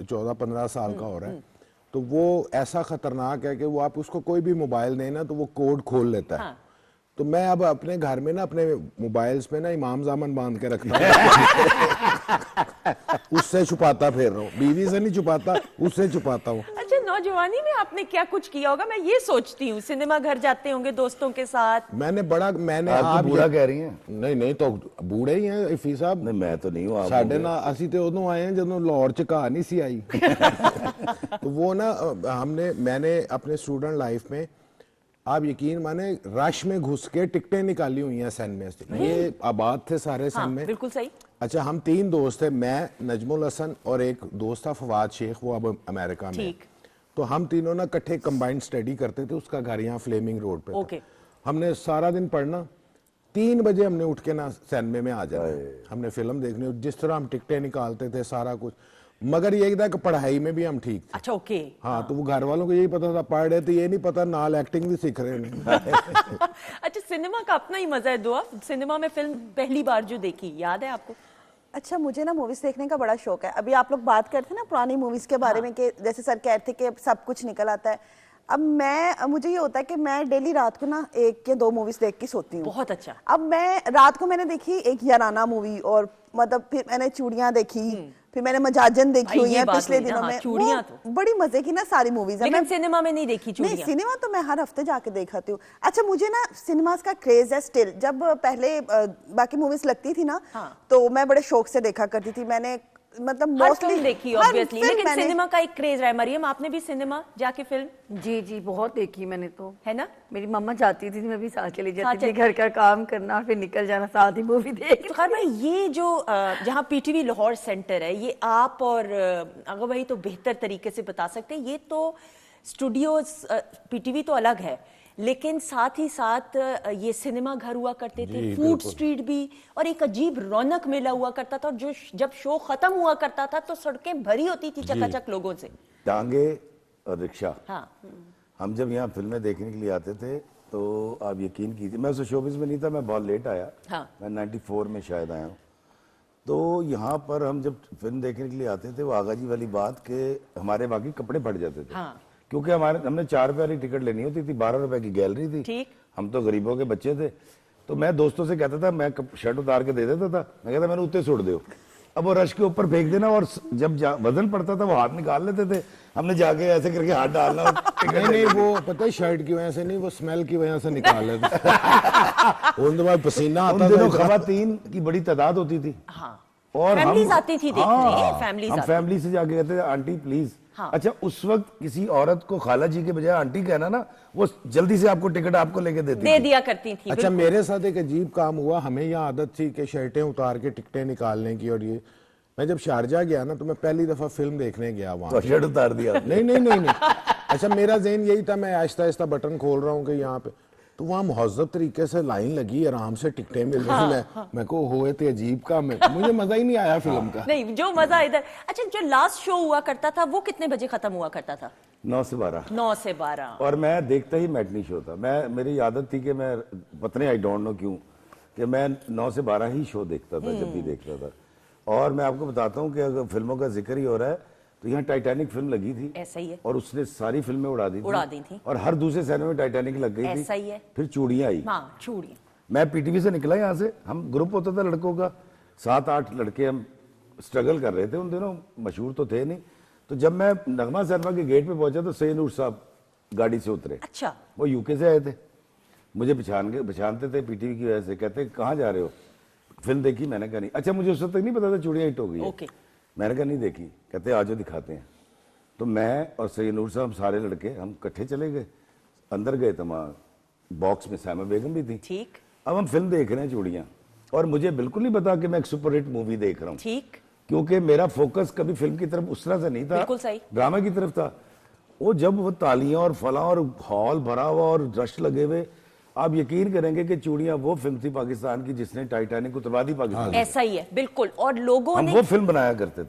14-15 साल का हो रहा है, तो वो ऐसा खतरनाक है कि वो आप उसको कोई भी मोबाइल दें ना तो वो कोड खोल लेता है। हाँ। तो मैं अब अपने घर में ना अपने मोबाइल्स में ना इमाम जामन बांध के रखता हूँ। उससे छुपाता फिर रहा हूँ, बीवी से नहीं छुपाता, उससे छुपाता हूँ। अच्छा, नौजवानी में आपने क्या कुछ किया होगा? मैं ये सोचती हूँ, सिनेमा घर जाते होंगे दोस्तों के साथ। मैंने आप तो बूढ़ा कह रही हैं। नहीं नहीं, तो बूढ़े ही हैं इफी साहब। नहीं, मैं तो नहीं हूँ, आप ਸਾਡੇ हो गए। ਨਾਲ ਅਸੀਂ ਤੇ ਉਦੋਂ ਆਏ हैं ਜਦੋਂ ਲਾਹੌਰ ਚ कहा नहीं सी आई। तो वो ना मैंने अपने स्टूडेंट लाइफ में, आप यकीन माने, रश में घुस के टिकटें निकाली हुई हैं सन में से। ये आबाद थे सारे सन हाँ, में। बिल्कुल सही। अच्छा, हम 3 दोस्त थे, मैं, नजमुल हसन और एक दोस्त था फवाद शेख, वो अब अमेरिका में है। ठीक। तो हम तीनों ना इकट्ठे कंबाइंड स्टडी करते थे, उसका घर यहाँ फ्लेमिंग रोड पे था। ओके। हमने सारा दिन पढ़ना, 3 बजे हमने उठ के ना सैनमे में आ जाना, हमने फिल्म देखनी। जिस तरह हम टिकटें निकालते थे, सारा कुछ। मगर ये था कि पढ़ाई में भी हम ठीक थे। अच्छा, ओके। हाँ, तो वो घर वालों को यही पता था, पढ़ रहे थे, ये नहीं पता नाल एक्टिंग भी सीख रहे हैं। अच्छा, सिनेमा का अपना ही मजा है। दुआ, सिनेमा में फिल्म पहली बार जो देखी याद है आपको? अच्छा, मुझे ना मूवीज देखने का बड़ा शौक है। अभी आप लोग बात करते थे ना पुरानी मूवीज के बारे में, कि जैसे सर कह रहे थे कि अब सब कुछ निकल आता है। अब मुझे ये होता है कि मैं डेली रात को ना 1 या 2 मूवीज देख के सोती हूँ। बहुत अच्छा। अब मैं रात को मैंने देखी एक याराना मूवी, और मतलब फिर मैंने चूड़ियां देखी, फिर मैंने मजाजन देखी भाई, हुई ये है बात पिछले हुई ना, दिनों हाँ, में। चूड़ियां वो तो बड़ी मजे की ना सारी मूवीज है। लेकिन सिनेमा में नहीं देखी नहीं, चूड़ियां। सिनेमा तो मैं हर हफ्ते जाके देखाती हूँ। अच्छा, मुझे ना सिनेमास का क्रेज है स्टिल। जब पहले बाकी मूवीज लगती थी ना, हाँ। तो मैं बड़े शौक से देखा करती थी। मैंने मतलब हर मोस्टली फिल्म देखी ऑब्वियसली, लेकिन सिनेमा का एक क्रेज रहा है। मरियम, आपने भी सिनेमा जाके फिल्म? जी जी, बहुत देखी मैंने तो। है ना? मेरी मम्मा जाती थी, मैं भी साथ चली साथ जाती थी, चली- घर का काम करना, फिर निकल जाना, साथ ही मूवी देख। तो खैर भाई, ये जो जहाँ पीटीवी लाहौर सेंटर है, ये आप और अगर भाई तो बेहतर तरीके से बता सकते हैं। ये तो स्टूडियोज, पीटीवी तो अलग है, लेकिन साथ ही साथ ये सिनेमा घर हुआ करते थे, फूड स्ट्रीट भी, और एक अजीब रौनक मेला हुआ करता था। और जो जब शो खत्म हुआ करता था तो सड़कें भरी होती थी चकाचक लोगों से। टांगे और रिक्शा। हाँ। हम जब यहाँ फिल्में देखने के लिए आते थे तो आप यकीन कीजिए, मैं उस शोबिस में नहीं था, मैं बहुत लेट आया। हाँ। मैं 94 में शायद आया हूँ। तो यहाँ पर हम जब फिल्म देखने के लिए आते थे, वो आगा जी वाली बात के हमारे बाकी कपड़े फट जाते थे। हाँ। क्योंकि हमने 4 रुपए वाली टिकट लेनी होती थी, 12 रुपए की गैलरी थी। ठीक। हम तो गरीबों के बच्चे थे। तो मैं दोस्तों से कहता था, मैं शर्ट उतार के दे देता था, मैं कहता मैंने उत्ते छोड़ दो। अब वो रश के ऊपर फेंक देना, और जब वजन पड़ता था वो हाथ निकाल लेते थे, हमने जाके ऐसे करके हाथ डालना। नहीं नहीं, वो पता है शर्ट की वजह से नहीं, वो स्मेल की वजह से निकाल लेते। उन दिनों पसीना उन आता दिनों था। खवातीन की बड़ी तादाद होती थी। हाँ। और Families हम आती थी देखने, हाँ, families हम आती फैमिली से जाके कहते थे आंटी प्लीज। हाँ। अच्छा, उस वक्त किसी औरत को खाला जी के बजाय आंटी कहना ना, वो जल्दी से आपको टिकट आपको लेके देती दे थी। दिया करती थी। अच्छा, मेरे साथ एक अजीब काम हुआ। हमें यहाँ आदत थी कि शर्टें उतार के टिकटें निकालने की, और ये मैं जब शारजा गया ना तो मैं पहली दफा फिल्म देखने गया वहाँ। तो शर्ट उतार दिया आपने। नहीं नहीं नहीं नहीं। अच्छा, मेरा ज़हन यही था, मैं आहिस्ता आहिस्ता बटन खोल रहा हूँ कि यहाँ पे, तो वहाँ मुहज़्ज़ब तरीके से लाइन लगी, आराम से टिकटें मिल रही। मैं को होए थे अजीब काम है, मुझे मजा ही नहीं आया फिल्म का। नहीं, जो मजा इधर। अच्छा, जो लास्ट शो हुआ करता था वो कितने बजे खत्म हुआ करता था? 9 से 12। 9 से 12। और मैं देखता ही मैटनी शो था। मेरी आदत थी कि मैं, पता नहीं आई डोंट नो क्यों, कि मैं 9 से 12 ही शो देखता था जब भी देखता था। और मैं आपको बताता हूँ कि अगर फिल्मों का जिक्र ही हो रहा है तो यहाँ टाइटैनिक फिल्म लगी थी, ऐसा ही है। और उसने सारी फिल्में उड़ा दी थी। और हर दूसरे सिनेमा में टाइटैनिक लग गई थी। ऐसा ही है। फिर चूड़ियाँ आई। हाँ, चूड़ियाँ। मैं पीटीवी से निकला यहाँ से, हम ग्रुप होता था लड़कों का, 7-8 लड़के हम स्ट्रगल कर रहे थे उन दिनों, मशहूर तो थे नहीं। तो जब मैं नगमा सिनेमा के गेट पे पहुंचा तो सैयद नूर साहब गाड़ी से उतरे। अच्छा। वो यूके से आए थे, मुझे पहचानते थे पीटीवी की वजह से। कहते कहाँ जा रहे हो, फिल्म देखी? मैंने कहा नहीं। अच्छा, मुझे उस वक्त तक नहीं पता था चूड़ियाँ हिट हो गई है। ओके। मैंने कहा नहीं देखी। कहते आज दिखाते हैं। तो मैं और सैयद नूर साहब सारे लड़के हम इकट्ठे चले गए, अंदर गए तो वहाँ बॉक्स में सैमा बेगम भी थी। ठीक। अब हम फिल्म देख रहे हैं चूड़ियाँ, और मुझे बिल्कुल नहीं पता कि मैं एक सुपरहिट मूवी देख रहा हूँ। ठीक। क्योंकि मेरा फोकस कभी फिल्म की तरफ उस तरह से नहीं था, बिल्कुल सही। ड्रामा की तरफ था। वो जब वो तालियां और फला और हॉल भरा हुआ और रश लगे हुए, आप यकीन करेंगे कि चूड़ियां वो फिल्म थी पाकिस्तान की जिसने टाइटैनिक उतरवा दी पाकिस्तान। ऐसा ही है, बिल्कुल। और लोगों हम ने वो फिल्म बनाया करते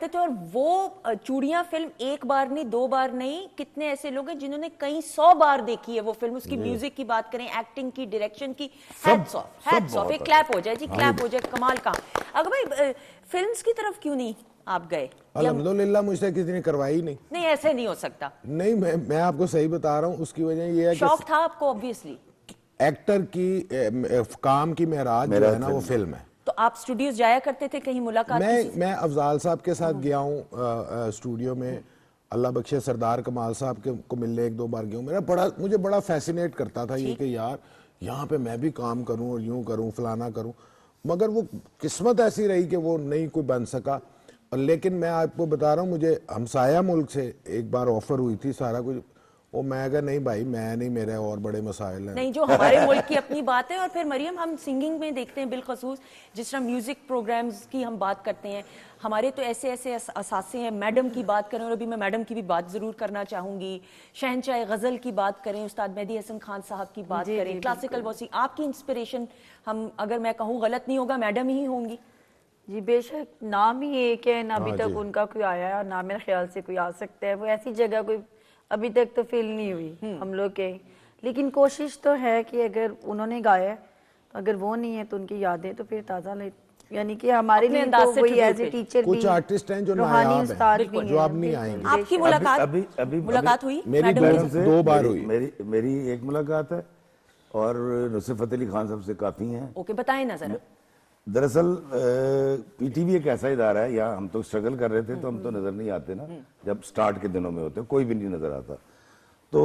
थे। और वो चूड़ियां फिल्म एक बार नहीं, 2 बार नहीं, कितने ऐसे लोग हैं जिन्होंने कई 100 बार देखी है वो फिल्म। उसकी म्यूजिक की बात करें, एक्टिंग की, डायरेक्शन की, हैट्स ऑफ। एक क्लैप हो जाए जी, क्लैप हो जाए, कमाल का। अगर भाई फिल्म्स की तरफ क्यों नहीं आप गए? अल्हम्दुलिल्लाह मुझसे किसी ने करवाई नहीं। नहीं, ऐसे नहीं हो सकता। नहीं, मैं आपको सही बता रहा हूँ। उसकी वजह ये है शौक कि था आपको ऑब्वियसली, एक्टर की काम की मेराज जो है ना वो फिल्म है। तो आप स्टूडियोज जाया करते थे, कहीं मुलाकात? मैं अफजाल साहब के साथ गया हूँ स्टूडियो में, अल्लाह बख्शे सरदार कमाल साहब को मिलने 1-2 बार गया हूँ। मुझे बड़ा फैसिनेट करता था ये कि यार यहाँ पे मैं भी काम करूँ और यूं करूँ, फलाना करूँ। मगर वो किस्मत ऐसी रही कि वो नहीं कोई बन सका। और लेकिन मैं आपको बता रहा हूँ, मुझे हमसाया मुल्क से एक बार ऑफर हुई थी सारा कुछ, वो मैं कहा नहीं भाई, मैं नहीं, मेरे और बड़े मसाइल हैं। नहीं, जो हमारे मुल्क की अपनी बात है। और फिर मरियम, हम सिंगिंग में देखते हैं बिलखसूस, जिस तरह म्यूजिक प्रोग्राम्स की हम बात करते हैं, हमारे तो ऐसे ऐसे असासे हैं। मैडम की बात करें, और अभी मैं मैडम की भी बात जरूर करना चाहूंगी। शहनशाह गजल की बात करें, उस्ताद मेहदी हसन खान साहब की बात करें, क्लासिकल मौसीकी, आपकी इंस्पिरेशन, हम अगर मैं कहूँ गलत नहीं होगा, मैडम ही होंगी। जी बेशक, नाम ही एक है ना, अभी तक उनका कोई आया है ना मेरे ख्याल से कोई आ सकता है। वो ऐसी जगह कोई अभी तक तो फील नहीं हुई हम लोग के। लेकिन कोशिश तो है कि अगर उन्होंने गाया, तो अगर वो नहीं है तो उनकी यादें तो फिर ताज़ा ले, यानी कि हमारे लिए तो वही एज ए टीचर कुछ आर्टिस्ट हैं जो रूहानी उस्ताद भी जो अब नहीं आएंगे। आपकी मुलाकात हुई? मेरी मैडम से 2 बार हुई। मेरी एक मुलाकात है, और नुसरत अली खान साहब से काफी हैं। ओके, बताएं ना जरा। दरअसल पीटीवी एक ऐसा इदारा है, यहाँ हम तो स्ट्रगल कर रहे थे तो हम तो नजर नहीं आते ना, जब स्टार्ट के दिनों में होते कोई भी नहीं नजर आता। तो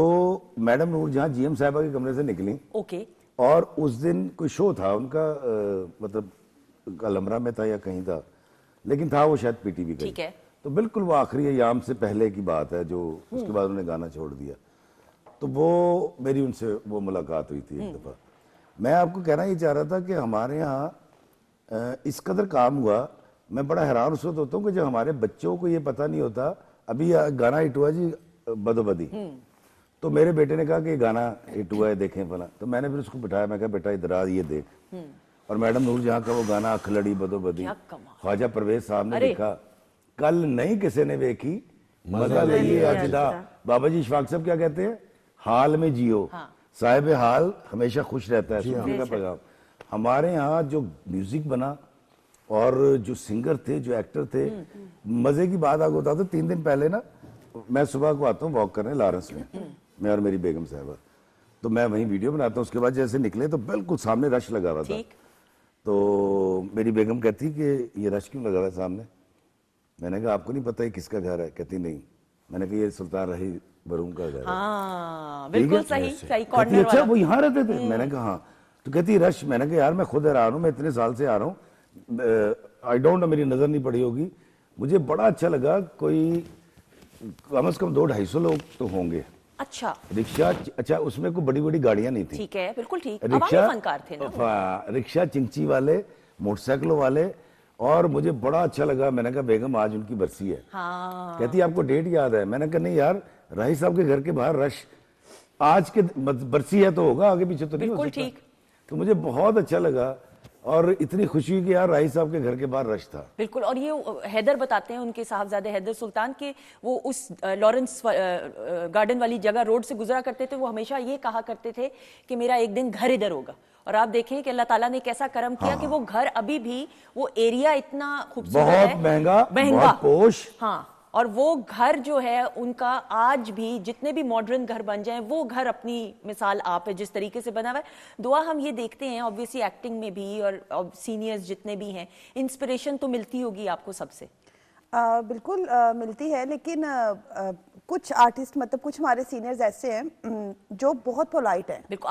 मैडम नूर जहाँ जीएम साहबा के कमरे से निकली, ओके, और उस दिन कोई शो था उनका, मतलब कलमरा में था या कहीं था, लेकिन था वो शायद पीटीवी का। ठीक है। तो बिल्कुल वो आखिरी अयाम से पहले की बात है, जो उसके बाद उन्होंने गाना छोड़ दिया। तो वो मेरी उनसे वो मुलाकात हुई थी एक दफा। मैं आपको कहना ये चाह रहा था कि हमारे यहाँ इस कदर काम हुआ, मैं बड़ा हैरान उस वक्त होता हूँ कि जब हमारे बच्चों को ये पता नहीं होता। अभी गाना हिट हुआ जी बदोबदी, तो मेरे बेटे ने कहा कि ये गाना हिट हुआ है, देखें फला। तो मैंने फिर उसको बिठाया, मैं कहा बेटा इधर आ, ये देख। और मैडम नूर जहाँ का वो गाना अख लड़ी बदोबदी, ख्वाजा परवेज साहब ने लिखा, कल नहीं किसी ने देखी मजा लइए अजदा। बाबा जी इशफाक साहब क्या कहते हैं, हाल में जियो, साहिब हाल हमेशा खुश रहता है, सूफी का पैगाम। हमारे यहाँ जो म्यूजिक बना और जो सिंगर थे, जो एक्टर थे, मजे की बात आपको बताता हूँ। 3 दिन पहले ना मैं सुबह को आता हूँ वॉक करने लारेंस में, मैं और मेरी बेगम साहबा, तो मैं वहीं वीडियो बनाता हूँ। उसके बाद जैसे निकले तो बिल्कुल सामने रश लगा हुआ था। तो मेरी बेगम कहती कि ये रश क्यों लगा हुआ है सामने? मैंने कहा आपको नहीं पता है किसका घर है? कहती नहीं। मैंने कहा ये सुल्तान रही बरूम का घर है। हाँ, बिल्कुल सही कॉर्नर अच्छा वो यहाँ रहते थे? मैंने कहा हाँ। तो कहती रश। मैंने कहा यार मैं खुद हैरान हूँ, मैं इतने साल से आ रहा हूँ, आई डोंट नो, मेरी नजर नहीं पड़ी होगी, मुझे बड़ा अच्छा लगा, कोई कम से कम 200-250 लोग तो होंगे। अच्छा रिक्शा, अच्छा उसमें कोई बड़ी बड़ी गाड़ियां नहीं थी, ठीक है, बिल्कुल ठीक, अवामी फनकार थे ना। रिक्शा, चिंची वाले, मोटरसाइकिलों वाले, और मुझे बड़ा अच्छा लगा। मैंने कहा बेगम आज उनकी बरसी है। हाँ कहती आपको डेट याद है? मैंने कहा नहीं यार, राही साहब के घर के बाहर रश, आज के बरसी है तो होगा, आगे पीछे तो नहीं हो बिल्कुल सकता। ठीक। तो मुझे बहुत अच्छा लगा और इतनी खुशी हुई कि यार राही साहब के घर के बाहर रश था। बिल्कुल। और ये हैदर बताते हैं, उनके साहबजादे हैदर सुल्तान के, वो उस लॉरेंस गार्डन वाली जगह रोड से गुजरा करते थे, वो हमेशा ये कहा करते थे कि मेरा एक दिन घर इधर होगा। और आप देखें कि अल्लाह ताला ने कैसा करम किया कि वो घर अभी भी, वो एरिया इतना खूबसूरत है, बहुत महंगा, बहुत पोश। हाँ, और वो घर जो है उनका आज भी, जितने भी मॉडर्न घर बन जाएं, वो घर अपनी मिसाल आप है जिस तरीके से बना हुआ है। दुआ हम ये देखते हैं ऑब्वियसली एक्टिंग में भी, और सीनियर्स जितने भी हैं, इंस्पिरेशन तो मिलती होगी आपको सबसे। बिल्कुल मिलती है, लेकिन कुछ आर्टिस्ट, मतलब कुछ हमारे सीनियर्स ऐसे हैं जो बहुत पोलाइट हैं। बिल्कुल।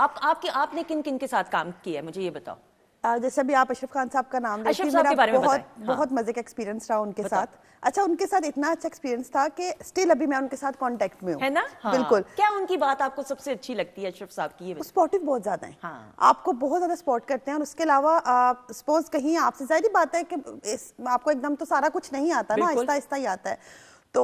आपने किन किन के साथ काम किया है, मुझे ये बताओ। जैसे अभी आप अशरफ खान साहब का नाम लेते अशरफ हैं, साहब के बारे में बहुत बताएं। हाँ। बहुत मजे का एक्सपीरियंस रहा उनके साथ। अच्छा, उनके साथ इतना अच्छा एक्सपीरियंस था कि स्टिल अभी मैं उनके साथ कांटेक्ट में हूँ, है ना? हाँ। बिल्कुल। क्या उनकी बात आपको सबसे अच्छी लगती है अशरफ साहब की? ये सपोर्टिव बहुत ज्यादा है। हाँ। आपको बहुत ज्यादा सपोर्ट करते हैं, और उसके अलावा सपोज कहीं आपसे, जाहिर बात है कि आपको एकदम तो सारा कुछ नहीं आता ना, आहिस्ता आहिस्ता ही आता है। तो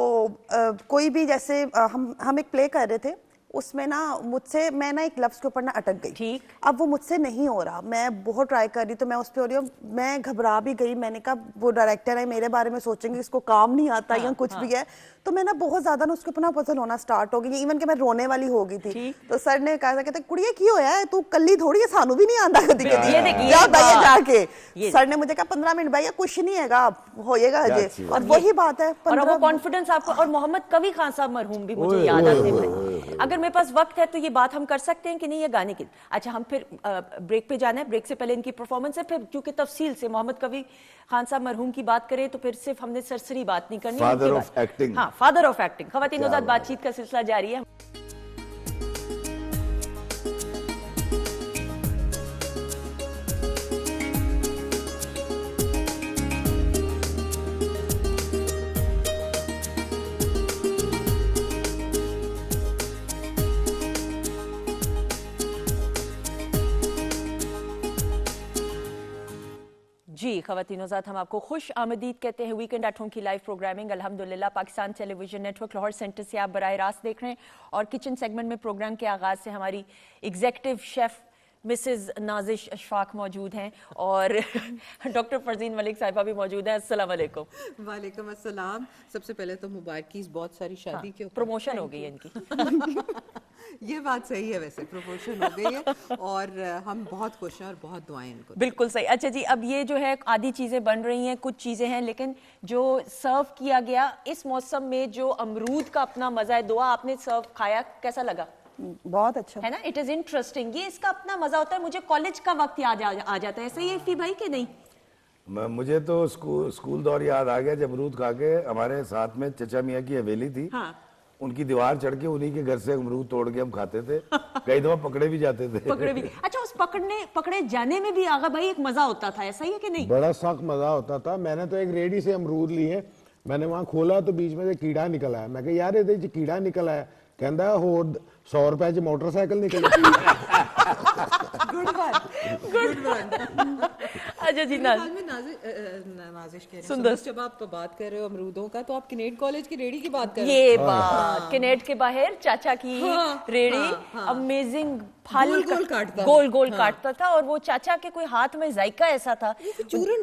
कोई भी, जैसे हम एक प्ले कर रहे थे, उसमें ना मुझसे, मैं ना एक लफ्ज के ऊपर ना अटक गई। ठीक। अब वो मुझसे नहीं हो रहा, मैं बहुत ट्राई कर रही, तो मैं उस पे हो रही हूँ, मैं घबरा भी गई। मैंने कहा वो डायरेक्टर है, मेरे बारे में सोचेंगे इसको काम नहीं आता या कुछ भी है। तो मैं ना बहुत ज्यादा ना उसके ऊपर ना पजल होना स्टार्ट हो गई, इवन कि मैं रोने वाली हो गई थी। तो सर ने कहा, कहते कुड़िया की होया है, तू कल्ली थोड़ी है, सानू भी नहीं आंदा कदी कदी, जा भाई जाके। सर ने मुझे कहा 15 मिनट भाई, कुछ नहीं हैगा, होएगा अजय। और वही बात है, और वो कॉन्फिडेंस आपको। और मोहम्मद कवि खान साहब मरहूम भी मुझे याद आते हैं। अगर मेरे पास वक्त है तो ये बात हम कर सकते हैं कि नहीं, ये गाने की। अच्छा, हम फिर ब्रेक पे जाना है, ब्रेक से पहले इनकी परफॉर्मेंस है, फिर क्योंकि तफसील से मोहम्मद कवि खान साहब मरहूम की बात करें तो फिर सिर्फ हमने सरसरी बात नहीं करनी, फादर ऑफ एक्टिंग। हाँ, फादर ऑफ एक्टिंग। ख़वातीन के साथ बातचीत का सिलसिला जारी है। जी ख़वातीनो ज़ात, हम आपको खुश आमदीद कहते हैं वीकेंड एट होम की लाइव प्रोग्रामिंग अल्हम्दुलिल्लाह Pakistan television network Lahore centre से आप बराह रास्त देख रहे हैं। और किचन सेगमेंट में प्रोग्राम के आगाज़ से हमारी executive chef Mrs Nazish Ashfaq मौजूद हैं, और डॉक्टर फरजीन मलिक साहिबा भी मौजूद हैं। अस्सलाम वालेकुम। वालेकुम अस्सलाम। सबसे पहले तो मुबारकी बहुत सारी शादी के ऊपर। प्रमोशन हो गई है इनकी। ये बात सही है, वैसे प्रमोशन हो गई है और हम बहुत खुश हैं और बहुत दुआएं इनको। बिल्कुल सही। अच्छा जी, अब ये जो है आधी चीज़ें बन रही हैं, कुछ चीज़ें हैं, लेकिन जो सर्व किया गया इस मौसम में, जो अमरूद का अपना मज़ा है, दुआ आपने सर्व खाया, कैसा लगा? बहुत अच्छा है ना, इट इज इंटरेस्टिंग। ये इसका अपना मजा होता है। मुझे कॉलेज का वक्त याद आ जाता है, ऐसा ही इफ़ी भाई के नहीं? मुझे तो स्कूल दौर याद आ गया, जब अमरूद खा के हमारे साथ में चचा मियाँ की हवेली थी। हाँ। उनकी दीवार चढ़ के उन्हीं के घर से अमरूद तोड़ के हम खाते थे। कई दफा पकड़े भी जाते थे। पकड़े भी। अच्छा, उस पकड़े जाने में भी आगा भाई एक मजा होता था, ऐसा ही है कि नहीं? बड़ा सख्त मजा होता था। मैंने तो एक रेडी से अमरूद लिए, मैंने वहां खोला तो बीच में से कीड़ा निकल आया। मैं कहा यार ये कीड़ा निकल आया, कहता होर 100 रुपए च मोटरसाइकिल निकली। Good one. अच्छा जी, नाजिश कह रहे हैं, जब आप बात कर रहे हो अमरूदों का, तो आप किनेट कॉलेज की रेडी की बात कर रहे हो। ये बात किनेट के बाहर चाचा की रेडी, अमेजिंग फल गोल गोल काटता था, और वो चाचा के कोई हाथ में जायका ऐसा था, चूरन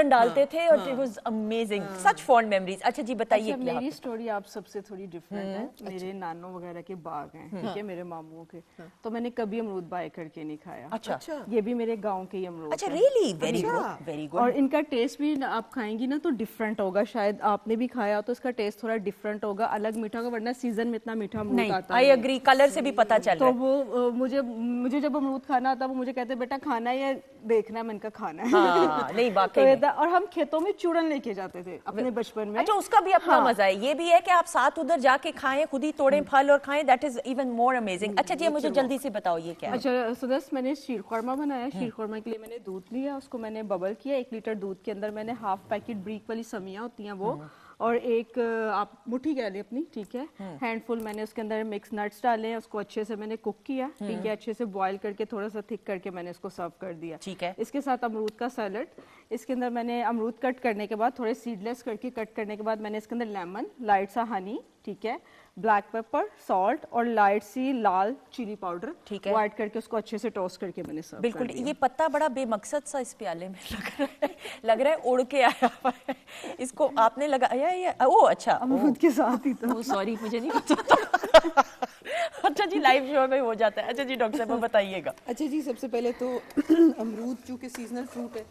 डालते थे, और it was amazing. Such fond memories. अच्छा जी, बताइए। अच्छा, मेरी स्टोरी आप सबसे थोड़ी डिफरेंट है। मेरे नानो वगैरह के बाग हैं, ठीक है, मेरे मामुओं के, तो मैंने कभी अमरूद बाय करके नहीं खाया। अच्छा। ये भी मेरे गांव के ही अमरूद। अच्छा, really? Very good, very good. और इनका टेस्ट भी आप खाएंगी ना तो डिफरेंट होगा। शायद आपने भी खाया तो इसका टेस्ट थोड़ा डिफरेंट होगा, अलग मीठा होगा, वरना सीजन में इतना मीठा अमरूद आता है। आई एग्री, कलर से भी पता चल रहा है। तो वो मुझे जब अमरूद खाना आता, वो मुझे कहते बेटा खाना है या देखना है, मैंने कहा खाना है। हाँ, नहीं वाकई में। और हम खेतों में चूरन लेके जाते थे अपने बचपन में। अच्छा, उसका भी अपना मजा है। ये भी है कि आप साथ उधर जाके खाएं, खुद ही तोड़ें फल और खाएं, that is even more amazing. अच्छा जी, मुझे जल्दी से बताओ ये क्या है? अच्छा सुदस, मैंने शीर खुरमा बनाया। शीर खुरमा के लिए मैंने दूध लिया, उसको मैंने बबल किया। 1 लीटर दूध के अंदर मैंने हाफ पैकेट ब्रीक वाली समियाँ होती हैं वो, और एक आप मुट्ठी कह लें अपनी, ठीक है, हैंडफुल मैंने उसके अंदर मिक्स नट्स डाले, उसको अच्छे से मैंने कुक किया, ठीक है, अच्छे से बॉईल करके थोड़ा सा थिक करके मैंने इसको सर्व कर दिया। ठीक है। इसके साथ अमरूद का सैलड, इसके अंदर मैंने अमरूद कट करने के बाद थोड़े सीडलेस करके कट करने के बाद मैंने इसके अंदर लेमन, लाइट सा हनी, ठीक है, ब्लैक पेपर, सॉल्ट और लाइट सी लाल चिली पाउडर, ठीक है, वो ऐड करके उसको अच्छे से टोस्ट करके मैंने सर्व बिल्कुल। कर दिया। ये पत्ता बड़ा बेमकसद सा इस प्याले में लग रहा है उड़ के आया हुआ है। इसको आपने लगाया या ओ अच्छा अमरूद के साथ ही था। सॉरी मुझे नहीं पता था। अच्छा जी, लाइव शो में हो जाता है। अच्छा जी डॉक्टर साहब बताइएगा। अच्छा जी, सबसे पहले तो अमरूद चूँकि सीजनल फ्रूट है,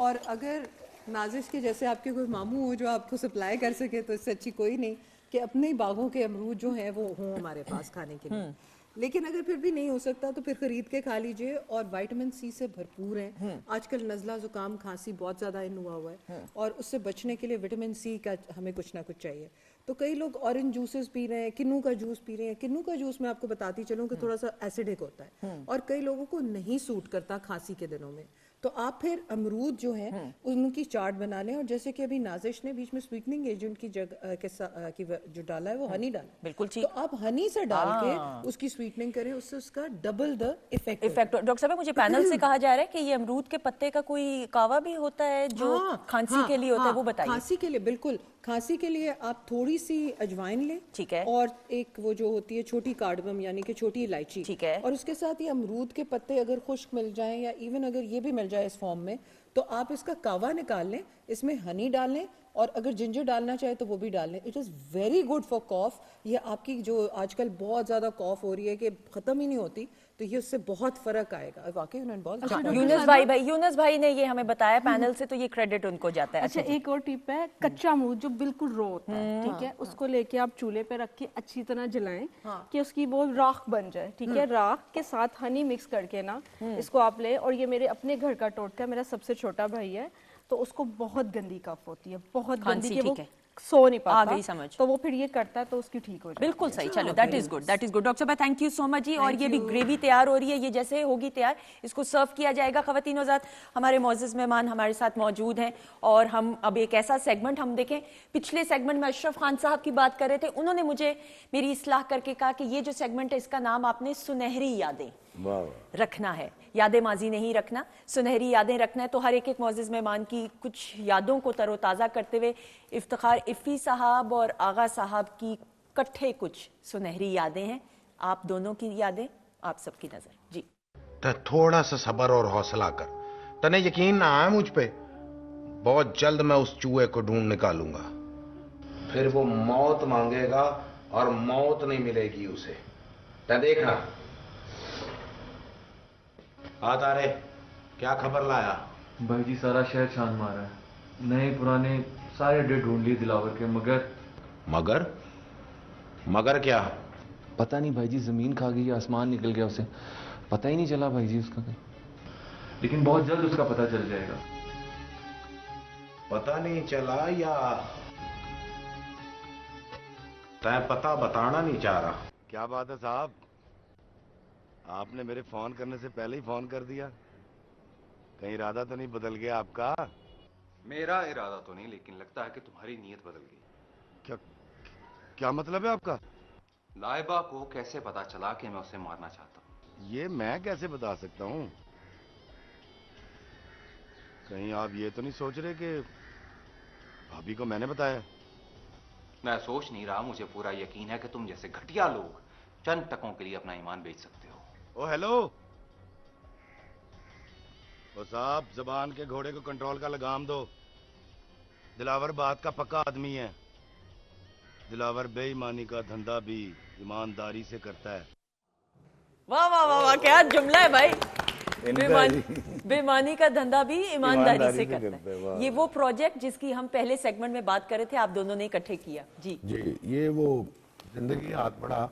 और अगर नाजिश के जैसे आपके कोई मामू हो जो आपको सप्लाई कर सके, तो इससे अच्छी कोई नहीं कि अपने बागों के अमरूद जो हैं वो हों हमारे पास खाने के लिए। लेकिन अगर फिर भी नहीं हो सकता तो फिर खरीद के खा लीजिए, और विटामिन सी से भरपूर है। आजकल नज़ला जुकाम खांसी बहुत ज़्यादा इन हुआ हुआ है, और उससे बचने के लिए विटामिन सी का हमें कुछ ना कुछ चाहिए। तो कई लोग ऑरेंज जूसेस पी रहे हैं, किन्नू का जूस पी रहे हैं। किन्नू का जूस मैं आपको बताती चलूँ कि थोड़ा सा एसिडिक होता है, और कई लोगों को नहीं सूट करता खांसी के दिनों में। तो आप फिर अमरूद जो है उनकी चाट बना लें, और जैसे कि अभी नाजिश ने बीच में स्वीटनिंग एजेंट की जगह की जो डाला है वो हनी डाला, बिल्कुल ठीक। तो आप हनी से डाल के उसकी स्वीटनिंग करें, उससे उसका डबल द इफेक्ट। डॉक्टर साहब मुझे पैनल से कहा जा रहा है कि ये अमरूद के पत्ते का कोई कावा भी होता है जो खांसी के लिए होता है, वो बताइए। खांसी के लिए बिल्कुल, खांसी के लिए आप थोड़ी सी अजवाइन लें, ठीक है, और एक वो जो होती है छोटी कार्डमम यानी कि छोटी इलायची, ठीक है, और उसके साथ ये अमरूद के पत्ते अगर खुश्क मिल जाएं, या इवन अगर ये भी मिल जाए इस फॉर्म में, तो आप इसका कावा निकाल लें, इसमें हनी डाल लें, और अगर जिंजर डालना चाहे तो वो भी डाल लें। It is very good for cough. ये आपकी जो आजकल बहुत ज़्यादा कॉफ हो रही है कि ख़त्म ही नहीं होती, तो ये उससे बहुत फ़र्क आएगा। वाकई उन्होंने बहुत यूनुस भाई ने ये हमें बताया पैनल से, तो ये क्रेडिट उनको जाता है। अच्छा एक और टिप है, कच्चा अमरूद जो बिल्कुल रो होता है, ठीक है, उसको लेके आप चूल्हे पे रख के अच्छी तरह जलाएं कि उसकी वो राख बन जाए, ठीक है। राख के साथ हनी मिक्स करके ना इसको आप ले, और ये मेरे अपने घर का टोटका, मेरा सबसे छोटा भाई है, तो उसको बहुत गंदी कफ होती है, बहुत गंदी, कि वो सो नहीं पाता, आ गई समझ, तो वो फिर ये करता है तो उसकी ठीक हो जाती है। बिल्कुल सही, चलो that is good, that is good. Doctor साहब थैंक यू सो मच जी। और ये भी ग्रेवी तैयार हो रही है, ये जैसे होगी तैयार इसको सर्व किया जाएगा। ख़वातीन हज़रात, हमारे मोअज़्ज़ज़ मेहमान हमारे साथ मौजूद हैं, और हम अब एक ऐसा सेगमेंट हम देखें। पिछले सेगमेंट में अशरफ खान साहब की बात कर रहे थे, उन्होंने मुझे मेरी इस्लाह करके कहा कि ये जो सेगमेंट है इसका नाम आपने सुनहरी यादें रखना है, यादें माजी नहीं रखना, सुनहरी यादें रखना है। तो हर एक मोअज़्ज़ज़ मेहमान की कुछ यादों को तरोताज़ा करते हुए इफ्तिखार इफ़ी साहब और आगा साहब की इकट्ठे कुछ सुनहरी यादें हैं। आप दोनों की यादें, आप सबकी नजर जी। तो थोड़ा सा सब्र और हौसला कर, तने यकीन ना आया मुझ पे, बहुत जल्द मैं उस चूहे को ढूंढ निकालूंगा। फिर वो मौत मांगेगा और मौत नहीं मिलेगी उसे, तो देखना। आता रे, क्या खबर लाया? भाई जी सारा शहर छान मारा है, नए पुराने सारे अड्डे ढूंढ लिए दिलावर के, मगर मगर क्या? पता नहीं भाई जी, जमीन खा गई, आसमान निकल गया, उसे पता ही नहीं चला भाई जी उसका कहीं, लेकिन बहुत जल्द उसका पता चल जाएगा। पता नहीं चला या तय पता बताना नहीं चाह रहा? क्या बात है साहब, आपने मेरे फोन करने से पहले ही फोन कर दिया। कहीं इरादा तो नहीं बदल गया आपका? मेरा इरादा तो नहीं, लेकिन लगता है कि तुम्हारी नीयत बदल गई। क्या मतलब है आपका? लाइबा को कैसे पता चला कि मैं उसे मारना चाहता हूँ? ये मैं कैसे बता सकता हूँ? कहीं आप ये तो नहीं सोच रहे कि भाभी को मैंने बताया? मैं सोच नहीं रहा, मुझे पूरा यकीन है कि तुम जैसे घटिया लोग चंद टकों के लिए अपना ईमान बेच सकते हो। ओ हेलो, ओ साहब, जबान के घोड़े को कंट्रोल का लगाम दो। दिलावर बात का पक्का आदमी है। दिलावर बेईमानी का धंधा भी ईमानदारी से करता है। वाह वाह वाह वाह, क्या जुमला है भाई। बेईमानी का धंधा भी ईमानदारी से करता है। ये वो प्रोजेक्ट जिसकी हम पहले सेगमेंट में बात कर रहे थे, आप दोनों ने इकट्ठे किया जी। ये वो जिंदगी हाथ बढ़ा।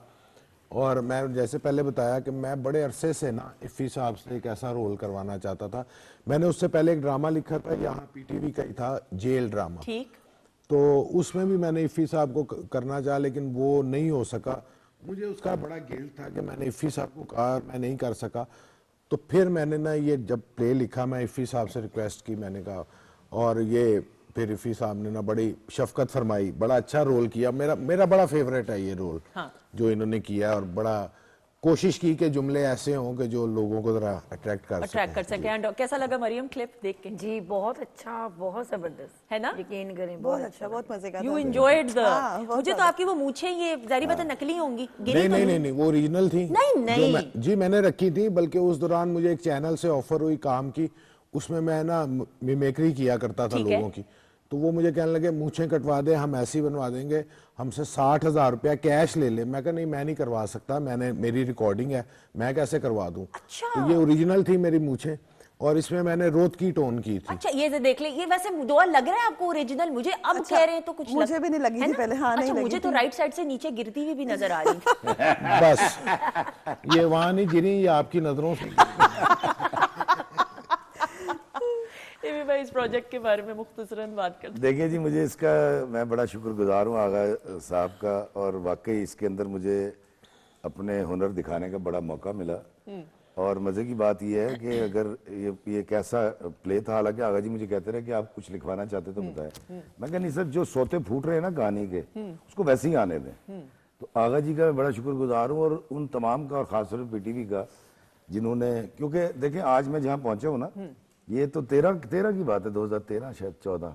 और मैं जैसे पहले बताया कि मैं बड़े अरसे से ना इफ़ी साहब से एक ऐसा रोल करवाना चाहता था। मैंने उससे पहले एक ड्रामा लिखा था, यहाँ पीटीवी का ही था, जेल ड्रामा। ठीक। तो उसमें भी मैंने इफ़ी साहब को करना चाहा, लेकिन वो नहीं हो सका। मुझे उसका बड़ा गिल्ट था कि मैंने इफ़ी साहब को कहा, मैं नहीं कर सका। तो फिर मैंने ना ये जब प्ले लिखा, मैं इफ़ी साहब से रिक्वेस्ट की, मैंने कहा, और ये फिर इफ़ी साहब ने ना बड़ी शफकत फरमाई, बड़ा अच्छा रोल किया। मेरा बड़ा फेवरेट है ये रोल, हाँ। जो इन्होंने किया, और बड़ा कोशिश की कि जुमले ऐसे हों कि जो लोगों को जरा अट्रैक्ट कर सके। एंड कैसा लगा मरियम क्लिप देख के? जी बहुत अच्छा, बहुत जबरदस्त है ना? यकीन करें, बहुत अच्छा, बहुत मजे का यू था। एंजॉयड द हाँ, बहुत मुझे तो ज्यादा। आपकी वो मूछें ये जारी बात है नकली होंगी, गिरी तो नहीं, वो ओरिजिनल थी। नहीं। जी मैंने रखी थी, बल्कि उस दौरान मुझे एक चैनल से ऑफर हुई काम की, उसमें मैं ना मिमिक्री किया करता था ठीक है। लोगों की। तो वो मुझे कहने लगे मूछें कटवा दे, हम ऐसी बनवा देंगे, हमसे 60,000 रुपया कैश ले ले। मैं कहा नहीं, मैं नहीं करवा सकता, मेरी रिकॉर्डिंग है, मैं कैसे करवा दूं। अच्छा। तो ये ओरिजिनल थी मेरी मूछें, और इसमें मैंने रोत की टोन की थी। अच्छा, ये से देख ले, ये वैसे दुआ लग रहा है आपको ओरिजिनल? मुझे अब अच्छा, कह रहे हैं तो कुछ मुझे भी नहीं लगी है थी ना? पहले, हाँ, नहीं अच्छा, लगी मुझे तो थी। राइट साइड से नीचे गिरती हुई भी नजर आ रही थी। बस ये वहां नहीं गिरी, ये आपकी नजरों से एमी भाई, इस प्रोजेक्ट के बारे में मुख्तसरन बात करते देखिए जी, मुझे इसका मैं बड़ा शुक्रगुजार हूँ आगा साहब का, और वाकई इसके अंदर मुझे अपने हुनर दिखाने का बड़ा मौका मिला। और मज़े की बात यह है कि अगर ये कैसा प्ले था, हालांकि आगा जी मुझे कहते रहे कि आप कुछ लिखवाना चाहते तो बताएं। मैं कहा नहीं सर, जो सोते फूट रहे हैं ना कहानी के, उसको वैसे ही आने दें। तो आगा जी का मैं बड़ा शुक्रगुजार हूँ, और उन तमाम का, और खासतौर पर पीटीवी का, जिन्होंने, क्योंकि देखें आज मैं जहाँ पहुंचा हूँ ना, ये तो 13 की बात है, 2013 शायद 14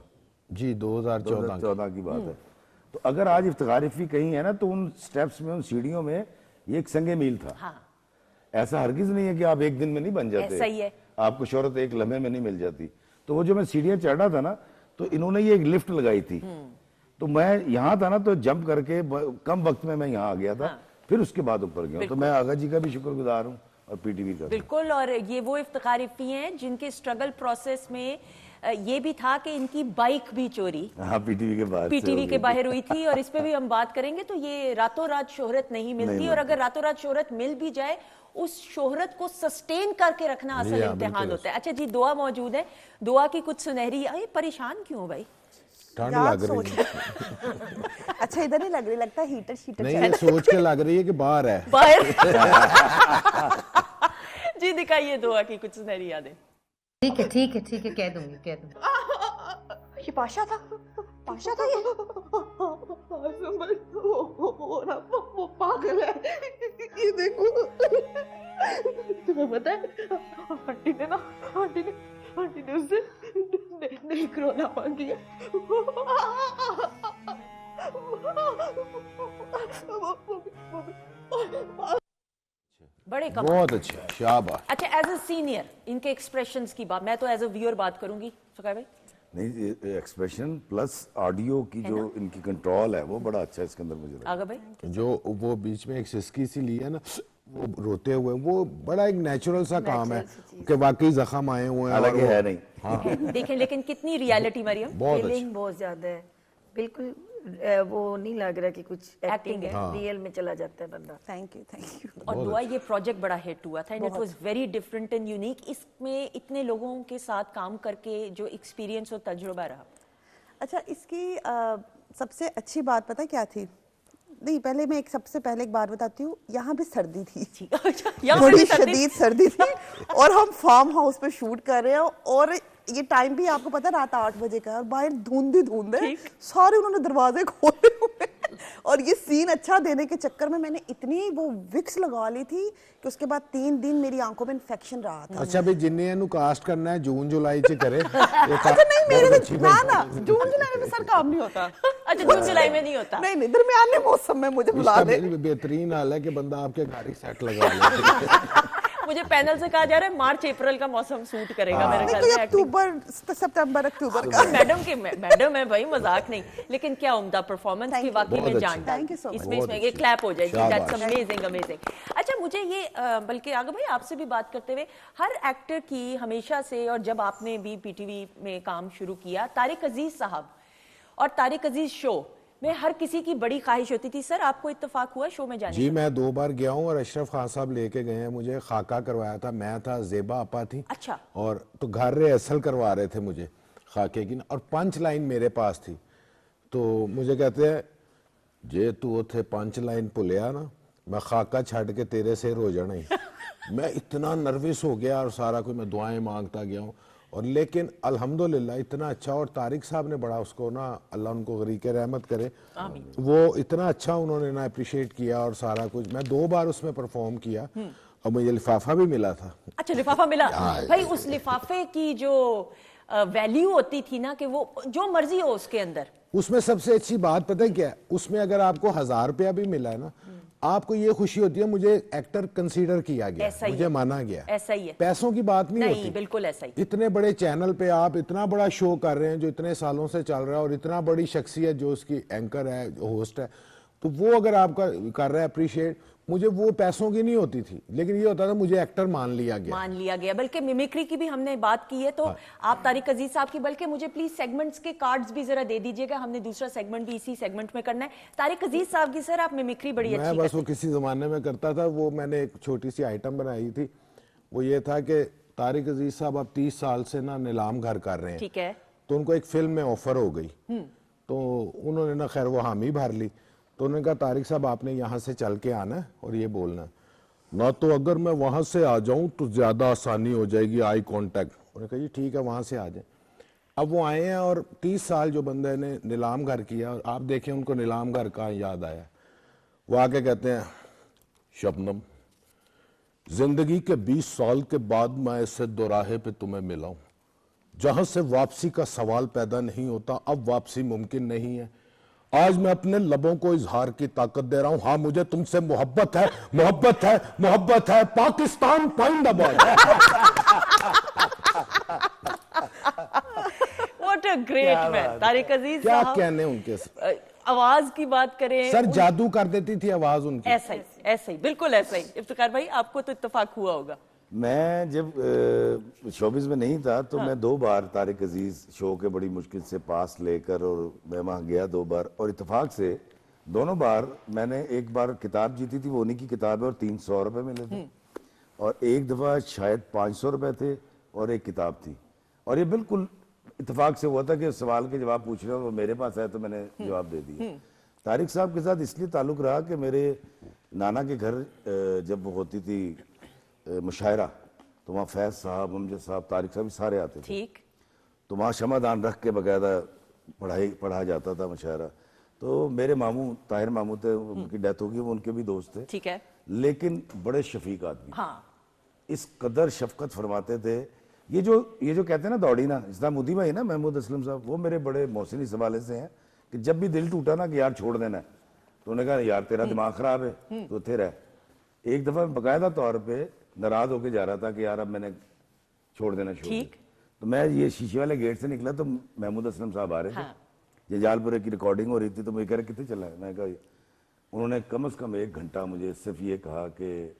जी 2014 की बात है। तो अगर आज इफ्तिखार इफ़ी कहीं है ना, तो उन स्टेप्स में, उन सीढ़ियों में ये एक संगे मील था। हाँ। ऐसा हरगिज नहीं है कि आप एक दिन में नहीं बन जाते, सही है। आपको शोहरत एक लम्हे में नहीं मिल जाती। तो वो जो मैं सीढ़ियां चढ़ रहा था ना, तो इन्होंने ये एक लिफ्ट लगाई थी, तो मैं यहाँ था ना, तो जंप करके कम वक्त में मैं यहाँ आ गया था। हाँ। फिर उसके बाद ऊपर गया। तो मैं आगा जी का भी शुक्रगुजार हूँ, और पीटीवी का। बिल्कुल। और ये वो इफ्तिखार इफ़ी हैं जिनके स्ट्रगल प्रोसेस में ये भी था कि इनकी बाइक भी चोरी हाँ, पीटीवी के बाद पीटीवी के बाहर हुई थी, और इस पे भी हम बात करेंगे। तो ये रातों रात शोहरत नहीं मिलती, और अगर रातों रात शोहरत मिल भी जाए, उस शोहरत को सस्टेन करके रखना असल इम्तिहान होता है। अच्छा जी, दुआ मौजूद है, दुआ की कुछ सुनहरी। अरे परेशान क्यों हो भाई? ठंड यार, लग रही है। अच्छा, इधर नहीं लग रही, लगता है हीटर शीटर नहीं, ये सोच के लग रही है कि बाहर है। बाहर जी, दिखाइए दुआ की कुछ सुनहरी यादें। ठीक है, कह दूंगी। ये पाशा था, पाशा था ये। वो पागल है, ये देखो। तुम्हें पता है, आंटी ने उससे नहीं कोरोना मांगी है। बड़े कम। बहुत अच्छे, शाबाश। अच्छा, एज अ सीनियर इनके एक्सप्रेशंस की बात, मैं तो एज अ व्यूअर बात करूंगी सुकाय भाई। नहीं, एक्सप्रेशन प्लस ऑडियो की जो इनकी कंट्रोल है, वो बड़ा अच्छा है इसके अंदर मुझे लगा। आगा भाई, जो वो बीच में एक सिसकी सी ली है ना, वो रोते हुए, वो बड़ा एक नेचुरल सा काम है कि वाकई जख्म आए हुए हैं। हालांकि है नहीं। हाँ, देखें लेकिन कितनी रियलिटी मरियम। बहुत अच्छी। फीलिंग बहुत ज्यादा है, बिल्कुल वो नहीं लग रहा कि कुछ एक्टिंग है, रियल में चला जाता है बंदा। Thank you. और दुआ, ये प्रोजेक्ट बड़ा हिट हुआ था, and it was very different and unique. इसमें इतने लोगों के साथ काम करके जो एक्सपीरियंस और तजुर्बा रहा। अच्छा, इसकी सबसे अच्छी बात पता क्या थी? नहीं, पहले मैं सबसे पहले एक बात बताती हूँ। यहाँ भी सर्दी थी, बड़ी शदीद सर्दी थी, और हम फार्म हाउस पे शूट कर रहे हैं, और ये टाइम भी आपको पता है रात 8 बजे का है, और बाहर धुंध है, सारे उन्होंने दरवाजे खोले हुए, और ये सीन अच्छा देने के चक्कर में मैंने इतनी वो विक्स लगा ली थी कि उसके बाद 3 दिन मेरी आंखों में इन्फेक्शन रहा था। अच्छा भी जिन्हें इन्हें कास्ट करना है जून जुलाई च करे। अच्छा नहीं, मेरे ना जून जुलाई में सर काम नहीं होता। अच्छा, जून जुलाई में नहीं होता? नहीं, दरमियाने मौसम में मुझे बुला दे। बेहतरीन हाल है कि बंदा आपके गाड़ी सेट लगा ले। मुझे पैनल से कहा जा रहा है मार्च अप्रैल का मौसम सूट करेगा मेरे ख्याल में। अक्टूबर सितंबर अक्टूबर का। मैडम है भाई, मजाक नहीं, लेकिन क्या उम्दा परफॉर्मेंस की वाकई में जान। इसमें ये क्लैप हो जाएगी। That's amazing. अच्छा, मुझे ये बल्कि आगे भाई आपसे भी बात करते हुए, हर एक्टर की हमेशा से, और जब आपने भी पीटीवी में काम शुरू किया, तारिक अजीज साहब और तारिक अजीज शो में हर किसी की बड़ी ख्वाहिश होती थी। सर, आपको इत्तेफाक हुआ शो में जाने? जी, मैं 2 बार गया हूँ, और अशरफ खान साहब लेके गए हैं मुझे, खाका करवाया था, मैं था, जेबा आपा थी। अच्छा। और तो घर रिहर्सल करवा रहे थे मुझे खाके की, और 5 लाइन मेरे पास थी। तो मुझे कहते हैं जे तू उथे 5 लाइन भुलिया ना, मैं खाका छड़ के तेरे सिर हो जाना ही। मैं इतना नर्वस हो गया और सारा कुछ मैं दुआएं मांगता गया हूँ, और लेकिन अल्हम्दुलिल्लाह इतना अच्छा, और तारिक साहब ने बड़ा उसको ना, अल्लाह उनको गरीक रहमत करे, वो इतना अच्छा उन्होंने ना अप्रिशिएट किया और सारा कुछ। मैं 2 बार उसमें परफॉर्म किया और मुझे लिफाफा भी मिला था। अच्छा, लिफाफा मिला। भाई उस लिफाफे की जो वैल्यू होती थी ना कि वो जो मर्जी हो उसके अंदर, उसमें सबसे अच्छी बात पता है क्या है, उसमें अगर आपको 1000 रुपया भी मिला है ना, आपको ये खुशी होती है मुझे एक्टर कंसीडर किया गया, मुझे माना गया। ऐसा ही है, पैसों की बात नहीं होती। बिल्कुल ऐसा ही। इतने बड़े चैनल पे आप इतना बड़ा शो कर रहे हैं जो इतने सालों से चल रहा है, और इतना बड़ी शख्सियत जो उसकी एंकर है, होस्ट है, तो वो अगर आपका कर रहा है अप्रिशिएट, मुझे वो पैसों की नहीं होती थी, लेकिन ये होता था मुझे एक्टर मान लिया गया। बल्कि मिमिक्री की भी हमने बात की है, तो आप तारिक अजीज साहब की, बल्कि मुझे प्लीज सेगमेंट्स के कार्ड्स भी जरा दे दीजिएगा, हमने दूसरा सेगमेंट भी इसी सेगमेंट में करना है। तारिक अजीज साहब की सर आप मिमिक्री बड़ी अच्छी मैं बस वो किसी जमाने में करता था, वो मैंने एक छोटी सी आइटम बनाई थी, वो ये था कि तारिक अजीज साहब अब 30 साल से ना नीलाम घर कर रहे हैं, ठीक है, तो उनको एक फिल्म में ऑफर हो गई, तो उन्होंने ना खैर वो हामी भर ली, तो उन्होंने कहा तारिक साहब आपने यहाँ से चल के आना है और ये बोलना ना, तो अगर मैं वहां से आ जाऊं तो ज्यादा आसानी हो जाएगी आई कांटेक्ट। उन्होंने कहा जी ठीक है वहां से आ जाए। अब वो आए हैं और 30 साल जो बंदे ने नीलाम घर किया, और आप देखें उनको नीलाम घर का याद आया, वो आके कहते हैं शबनम जिंदगी के 20 साल के बाद मैं ऐसे दोराहे पे तुम्हें मिला हूं जहां से वापसी का सवाल पैदा नहीं होता, अब वापसी मुमकिन नहीं है। आज मैं अपने लबों को इजहार की ताकत दे रहा हूं, हाँ मुझे तुमसे मोहब्बत है, मोहब्बत है, मोहब्बत है, पाकिस्तान जिंदाबाद। What a great man Tariq Aziz क्या साहब। कहने उनके आवाज की बात करें, सर जादू कर देती थी आवाज उनकी। ऐसा ही बिल्कुल ऐसा ही। इफ्तिखार भाई आपको तो इत्तेफाक हुआ होगा। मैं जब शोबिस में नहीं था तो मैं 2 बार तारिक अजीज शो के बड़ी मुश्किल से पास लेकर, और मैं वहाँ गया 2 बार, और इत्तेफाक से दोनों बार मैंने एक बार किताब जीती थी, वो उन्हीं की किताब है, और 300 रुपए मिले थे, और एक दफा शायद 500 रुपए थे और एक किताब थी। और ये बिल्कुल इत्तेफाक से हुआ था कि सवाल के जवाब पूछ रहे हो, वो मेरे पास आया तो मैंने जवाब दे दिया। तारिक साहब के साथ इसलिए ताल्लुक रहा कि मेरे नाना के घर जब वो होती थी मुशायरा, तो वहाँ फैज साहब, अमजद साहब, तारिक साहब सारे आते थे, ठीक, तो वहाँ शमादान रख के बकायदा पढ़ा जाता था मुशायरा। तो मेरे मामू ताहिर मामू थे, उनकी डेथ हो गई, वो उनके भी दोस्त थे, ठीक है, लेकिन बड़े शफीक आदमी, हाँ, इस कदर शफकत फरमाते थे। ये जो कहते हैं ना दौड़ी ना, जिस तरह मोदी भाई ना महमूद असलम साहब, वो मेरे बड़े मोहसिन इस हवाले से हैं कि जब भी दिल टूटा ना कि यार छोड़ देना है, तो उन्होंने कहा यार तेरा दिमाग खराब है तो थे रह। एक दफा बाकायदा तौर पे नाराज होके जा रहा था कि यार अब मैंने छोड़ देना शुरू, तो मैं ये शीशे वाले गेट से निकला तो महमूद असलम साहब आ रहे थे, ये जालपुरे की रिकॉर्डिंग हो रही थी, तो मुझे कह रहे कितने चला है, मैं कहा उन्होंने कम से कम 1 घंटा मुझे सिर्फ ये कहा कि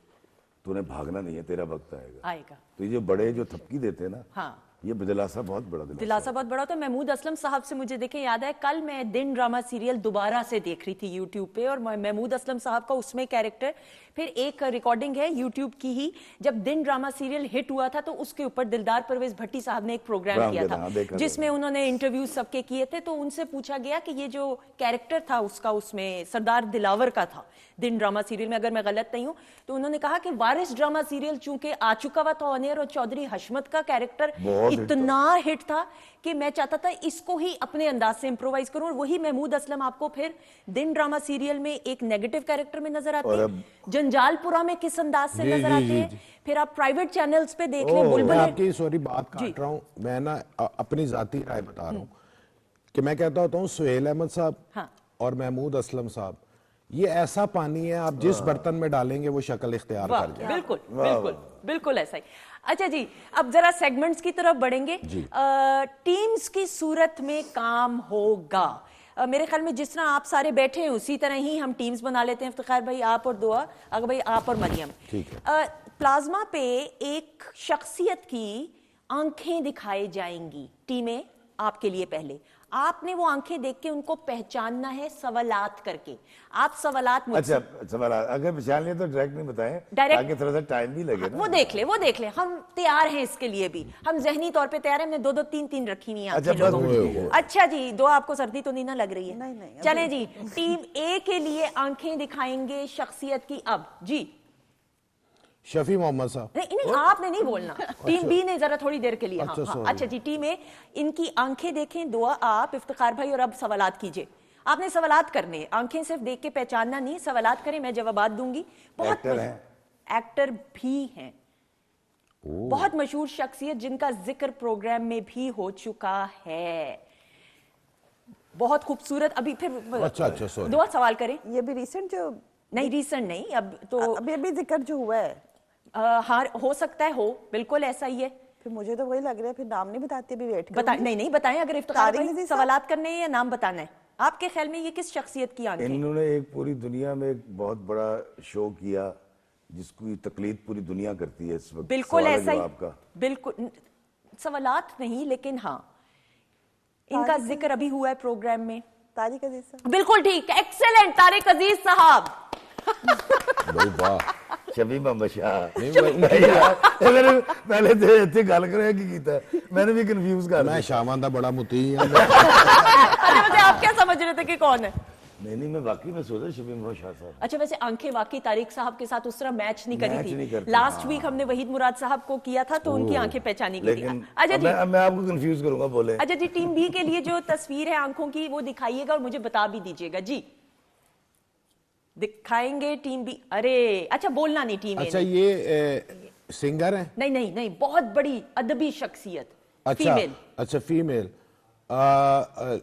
तूने भागना नहीं है, तेरा वक्त आएगा। तो ये जो बड़े जो थपकी देते हैं ना, हाँ, ये दिलासा बहुत बड़ा दिलासा बहुत बड़ा होता है। महमूद असलम साहब से मुझे देखें याद है, कल मैं दिन ड्रामा सीरियल दोबारा से देख रही थी यूट्यूब पे, और महमूद असलम साहब का उसमें कैरेक्टर, फिर एक रिकॉर्डिंग है यूट्यूब की ही, जब दिन ड्रामा सीरियल हिट हुआ था तो उसके ऊपर दिलदार परवेज भट्टी साहब ने एक प्रोग्राम किया था जिसमें उन्होंने इंटरव्यू सबके किए थे। तो उनसे पूछा गया कि ये जो कैरेक्टर था उसका, उसमें सरदार दिलावर का था दिन ड्रामा सीरियल में, अगर मैं गलत नहीं हूं, तो उन्होंने कहा कि वारिस ड्रामा सीरियल चूंकि आ चुका हुआ था ऑन एयर, और चौधरी हशमत का कैरेक्टर इतना हिट था कि मैं चाहता था इसको ही अपने अंदाज से इम्प्रोवाइज करूं, और वही महमूद असलम आपको फिर दिन ड्रामा सीरियल में एक नेगेटिव कैरेक्टर में नजर आते हैं, जंजालपुरा में किस अंदाज से नजर आते हैं, फिर आप प्राइवेट चैनल्स पे देख लें। बुलबुल आपकी सॉरी बात काट रहा हूं, मैं ना अपनी जाती राय बता रहा हूं कि मैं कहता होता हूं सुहेल अहमद साहब और महमूद असलम साहब, ये ऐसा पानी है आप जिस बर्तन में डालेंगे वो शक्ल इख्तियार कर जाए। बिल्कुल बिल्कुल बिल्कुल ऐसा ही। अच्छा जी, अब जरा सेगमेंट्स की तरफ बढ़ेंगे। टीम्स की सूरत में काम होगा, मेरे ख्याल में जिस तरह आप सारे बैठे हैं उसी तरह ही हम टीम्स बना लेते हैं। इफ्तिखार भाई आप और दुआ, अगर भाई आप और मरियम, ठीक है। प्लाज्मा पे एक शख्सियत की आंखें दिखाई जाएंगी, टीमें आपके लिए पहले आपने वो आंखें देख के उनको पहचानना है सवालात करके। आप सवालात मुझसे अच्छा सवाल, अगर पहचान लिया तो डायरेक्ट नहीं बताएं, Direct- ताकि थोड़ा सा टाइम भी लगे ना। वो देख ले, हम तैयार हैं इसके लिए भी, हम जहनी तौर पे तैयार हैं। हमने 2-2 3-3 रखी हुई हैं अच्छा, आंखें लोगों बस की। अच्छा जी, दो आपको सर्दी तो नहीं ना लग रही है? नहीं, नहीं, चलें जी, टीम ए के लिए आंखें दिखाएंगे शख्सियत की अब जी। शफी मोहम्मद साहब। नहीं, आपने नहीं बोलना, टीम बी ने जरा थोड़ी देर के लिए। अच्छा, हाँ, sorry। अच्छा जी, टीम ए, इनकी आंखें देखें, दुआ आप, इफ्तिखार भाई, और अब सवालात कीजिए। आपने सवालात करने, आंखें सिर्फ देख के पहचानना नहीं, सवालात करें, मैं जवाबात दूंगी। बहुत एक्टर हैं? एक्टर भी हैं, बहुत मशहूर शख्सियत जिनका जिक्र प्रोग्राम में भी हो चुका है, बहुत खूबसूरत। अभी फिर अच्छा, sorry। दुआ सवाल करें। ये भी रिसेंट जो नहीं, रीसेंट नहीं, अब तो अभी जिक्र जो हुआ है, हाँ हो सकता है, हो बिल्कुल ऐसा ही है। फिर मुझे तो वही लग रहा है, फिर नाम नहीं बताती, अभी वेट बता नहीं बताएं, अगर इफ्तिखार तारिक भाई अजीज साहब? सवालात करने हैं या नाम बताना है, आपके ख्याल में ये किस शख्सियत की आंखें? इन्होंने एक पूरी दुनिया में एक बहुत बड़ा शो किया जिसकी तकलीद पूरी दुनिया करती है इस वक्त। बिल्कुल सवाल है ऐसा ही, जवाब का। बिल्कुल सवालात नहीं, लेकिन हाँ इनका जिक्र अभी हुआ है प्रोग्राम में। तारिक अजीज साहब। बिल्कुल ठीक, एक्सेलेंट, तारिक अजीज साहब। भाई वाह। शबी मोहम्मद शाह। नहीं, मैं- नहीं यार, मैंने पहले तो इतने गल करे की कीता, मैंने भी कंफ्यूज कर मैं दिया। शामान दा बड़ा मुती हां। अच्छा, वैसे आप क्या समझ रहे थे कि कौन है? नहीं, मैं वाकई में सोचा शबी मोहम्मद शाह साहब। अच्छा, वैसे आंखें वाकई तारिक साहब के साथ उस तरह मैच नहीं मैच करी नहीं थी। करती, लास्ट वीक हमने वहीद मुराद साहब को किया था, तो उनकी आंखें पहचानी गई थी। लेकिन अच्छा जी, मैं आपको कंफ्यूज करूंगा, बोले। अच्छा जी, टीम बी के लिए जो तस्वीर है आंखों की वो दिखाइएगा और मुझे बता भी दीजिएगा जी। दिखाएंगे टीम बी। अरे अच्छा, बोलना नहीं टीम ए अच्छा, ने। ये सिंगर है? नहीं, बहुत बड़ी अदबी शख्सियत, अच्छा, फीमेल। अच्छा, फीमेल।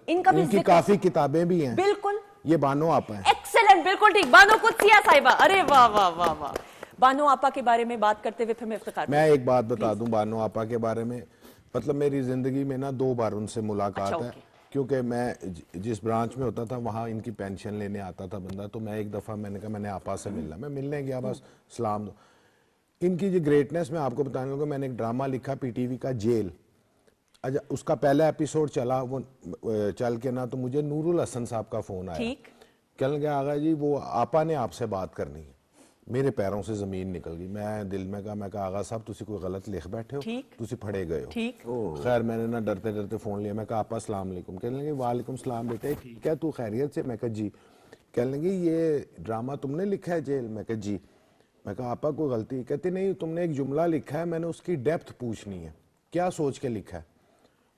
इनका भी इनकी जिक्र- काफी किताबें भी हैं। बिल्कुल, ये बानो आपा है। एक्सेलेंट, बिल्कुल ठीक, बानो कुत्सिया साहिबा। अरे वाह वाह वाह वाह। बानो आपा के बारे में बात करते हुए फिर मैं इफ्तिखार मैं एक बात बता दूं बानो आपा के बारे में। मतलब मेरी जिंदगी में ना 2 बार उनसे मुलाकात अच्छा, है, ओके। क्योंकि मैं जिस ब्रांच में होता था वहाँ इनकी पेंशन लेने आता था बंदा। तो मैं एक दफ़ा मैंने कहा मैंने आपा से मिलना, मैं मिलने गया, बस सलाम दो। इनकी जो ग्रेटनेस मैं आपको बताने लगा, मैंने एक ड्रामा लिखा पीटीवी का, जेल। अच्छा, उसका पहला एपिसोड चला, वो चल के ना, तो मुझे नूरुल हसन साहब का फोन आया। ठीक। कहने लगे आगा जी वो आपा ने आपसे बात करनी है। मेरे पैरों से जमीन निकल गई। मैं दिल में कहा आगा साहब तुसी कोई गलत लिख बैठे हो, ठीक। तुसी फड़े गए हो। ठीक। खैर मैंने ना डरते डरते फोन लिया। मैं कहा आपा अस्सलाम वालेकुम। कहने लगे वालेकुम सलाम बेटे, ठीक है तू खैरियत से? मैं कहा जी। कहने लगे ये ड्रामा तुमने लिखा है जेल? मैं कहा जी। मैं कहा आपा कोई गलती? कहती नहीं, तुमने एक जुमला लिखा है, मैंने उसकी डेप्थ पूछनी है, क्या सोच के लिखा है?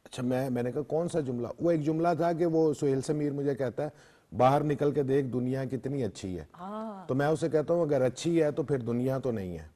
अच्छा, मैंने कहा कौन सा जुमला? वो एक जुमला था कि वो सुहेल समीर मुझे कहता है बाहर निकल के देख दुनिया कितनी अच्छी है। तो मैं उसे कहता हूँ अगर अच्छी है तो फिर दुनिया तो नहीं है।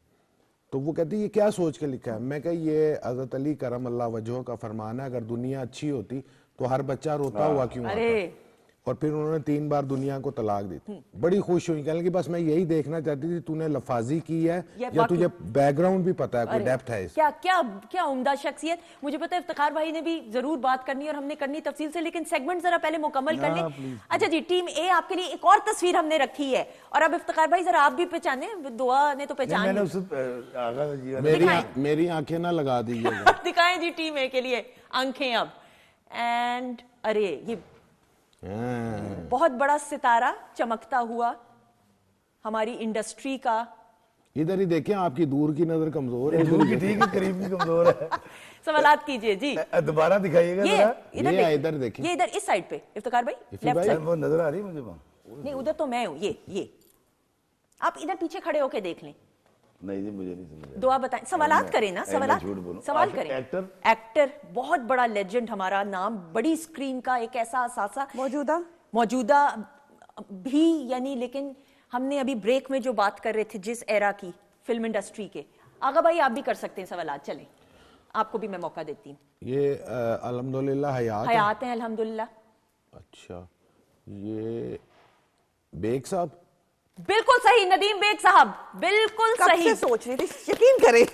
तो वो कहती ये क्या सोच के लिखा है? मैं कहा ये हज़रत अली करम अल्लाह वजह का फरमान है, अगर दुनिया अच्छी होती तो हर बच्चा रोता हुआ क्यों आता? और फिर उन्होंने 3 बार दुनिया को तलाक दी थी। बड़ी खुश हुई, कहने लगी बस मैं यही देखना चाहती थी तूने लफाजी की है या तुझे बैकग्राउंड भी पता है, कोई डेप्थ है क्या क्या क्या उम्दा शख्सियत। मुझे पता है इफ्तिखार भाई ने भी जरूर बात करनी है और हमने करनी तफसील से, लेकिन सेगमेंट जरा पहले मुकम्मल कर लें। अच्छा जी, टीम ए आपके लिए एक और तस्वीर हमने रखी है, और अब इफ्तिखार भाई जरा आप भी पहचाने, दुआ ने तो पहचान मेरी आंखें ना लगा दीजिएगा। दिखाएं जी टीम ए के लिए आंखें अब। एंड अरे ये बहुत बड़ा सितारा चमकता हुआ हमारी इंडस्ट्री का। इधर ही देखें, आपकी दूर की नजर कमजोर है। दूर की ठीक है, करीब की कमजोर है। सवालात कीजिए जी। दोबारा दिखाइएगा जरा। इधर देखिए, ये इधर इस साइड पे इफ्तिखार भाई, इफी लेफ्ट भाई, साइड। वो नजर आ रही है मुझे वहाँ? नहीं, उधर तो मैं हूँ, ये आप इधर पीछे खड़े होके देख लें। नहीं जी, मुझे नहीं समझ। दुआ बताएं, सवालात करें ना, सवालात झूठ बोलूं। सवाल अच्छा, करें। एक्टर बहुत बड़ा लेजेंड, हमारा नाम बड़ी स्क्रीन का एक ऐसा असासा मौजूदा भी, यानी लेकिन हमने अभी ब्रेक में जो बात कर रहे थे जिस एरा की फिल्म इंडस्ट्री के, आगा भाई आप भी कर सकते हैं सवालात, चलें आपको भी मैं मौका देती हूँ। ये अल्हम्दुलिल्लाह हयात हैं अल्हम्दुलिल्लाह। अच्छा, ये बेग साहब? बिल्कुल सही, नदीम बेग साहब, बिल्कुल सही। सोच रही थी, यकीन करें।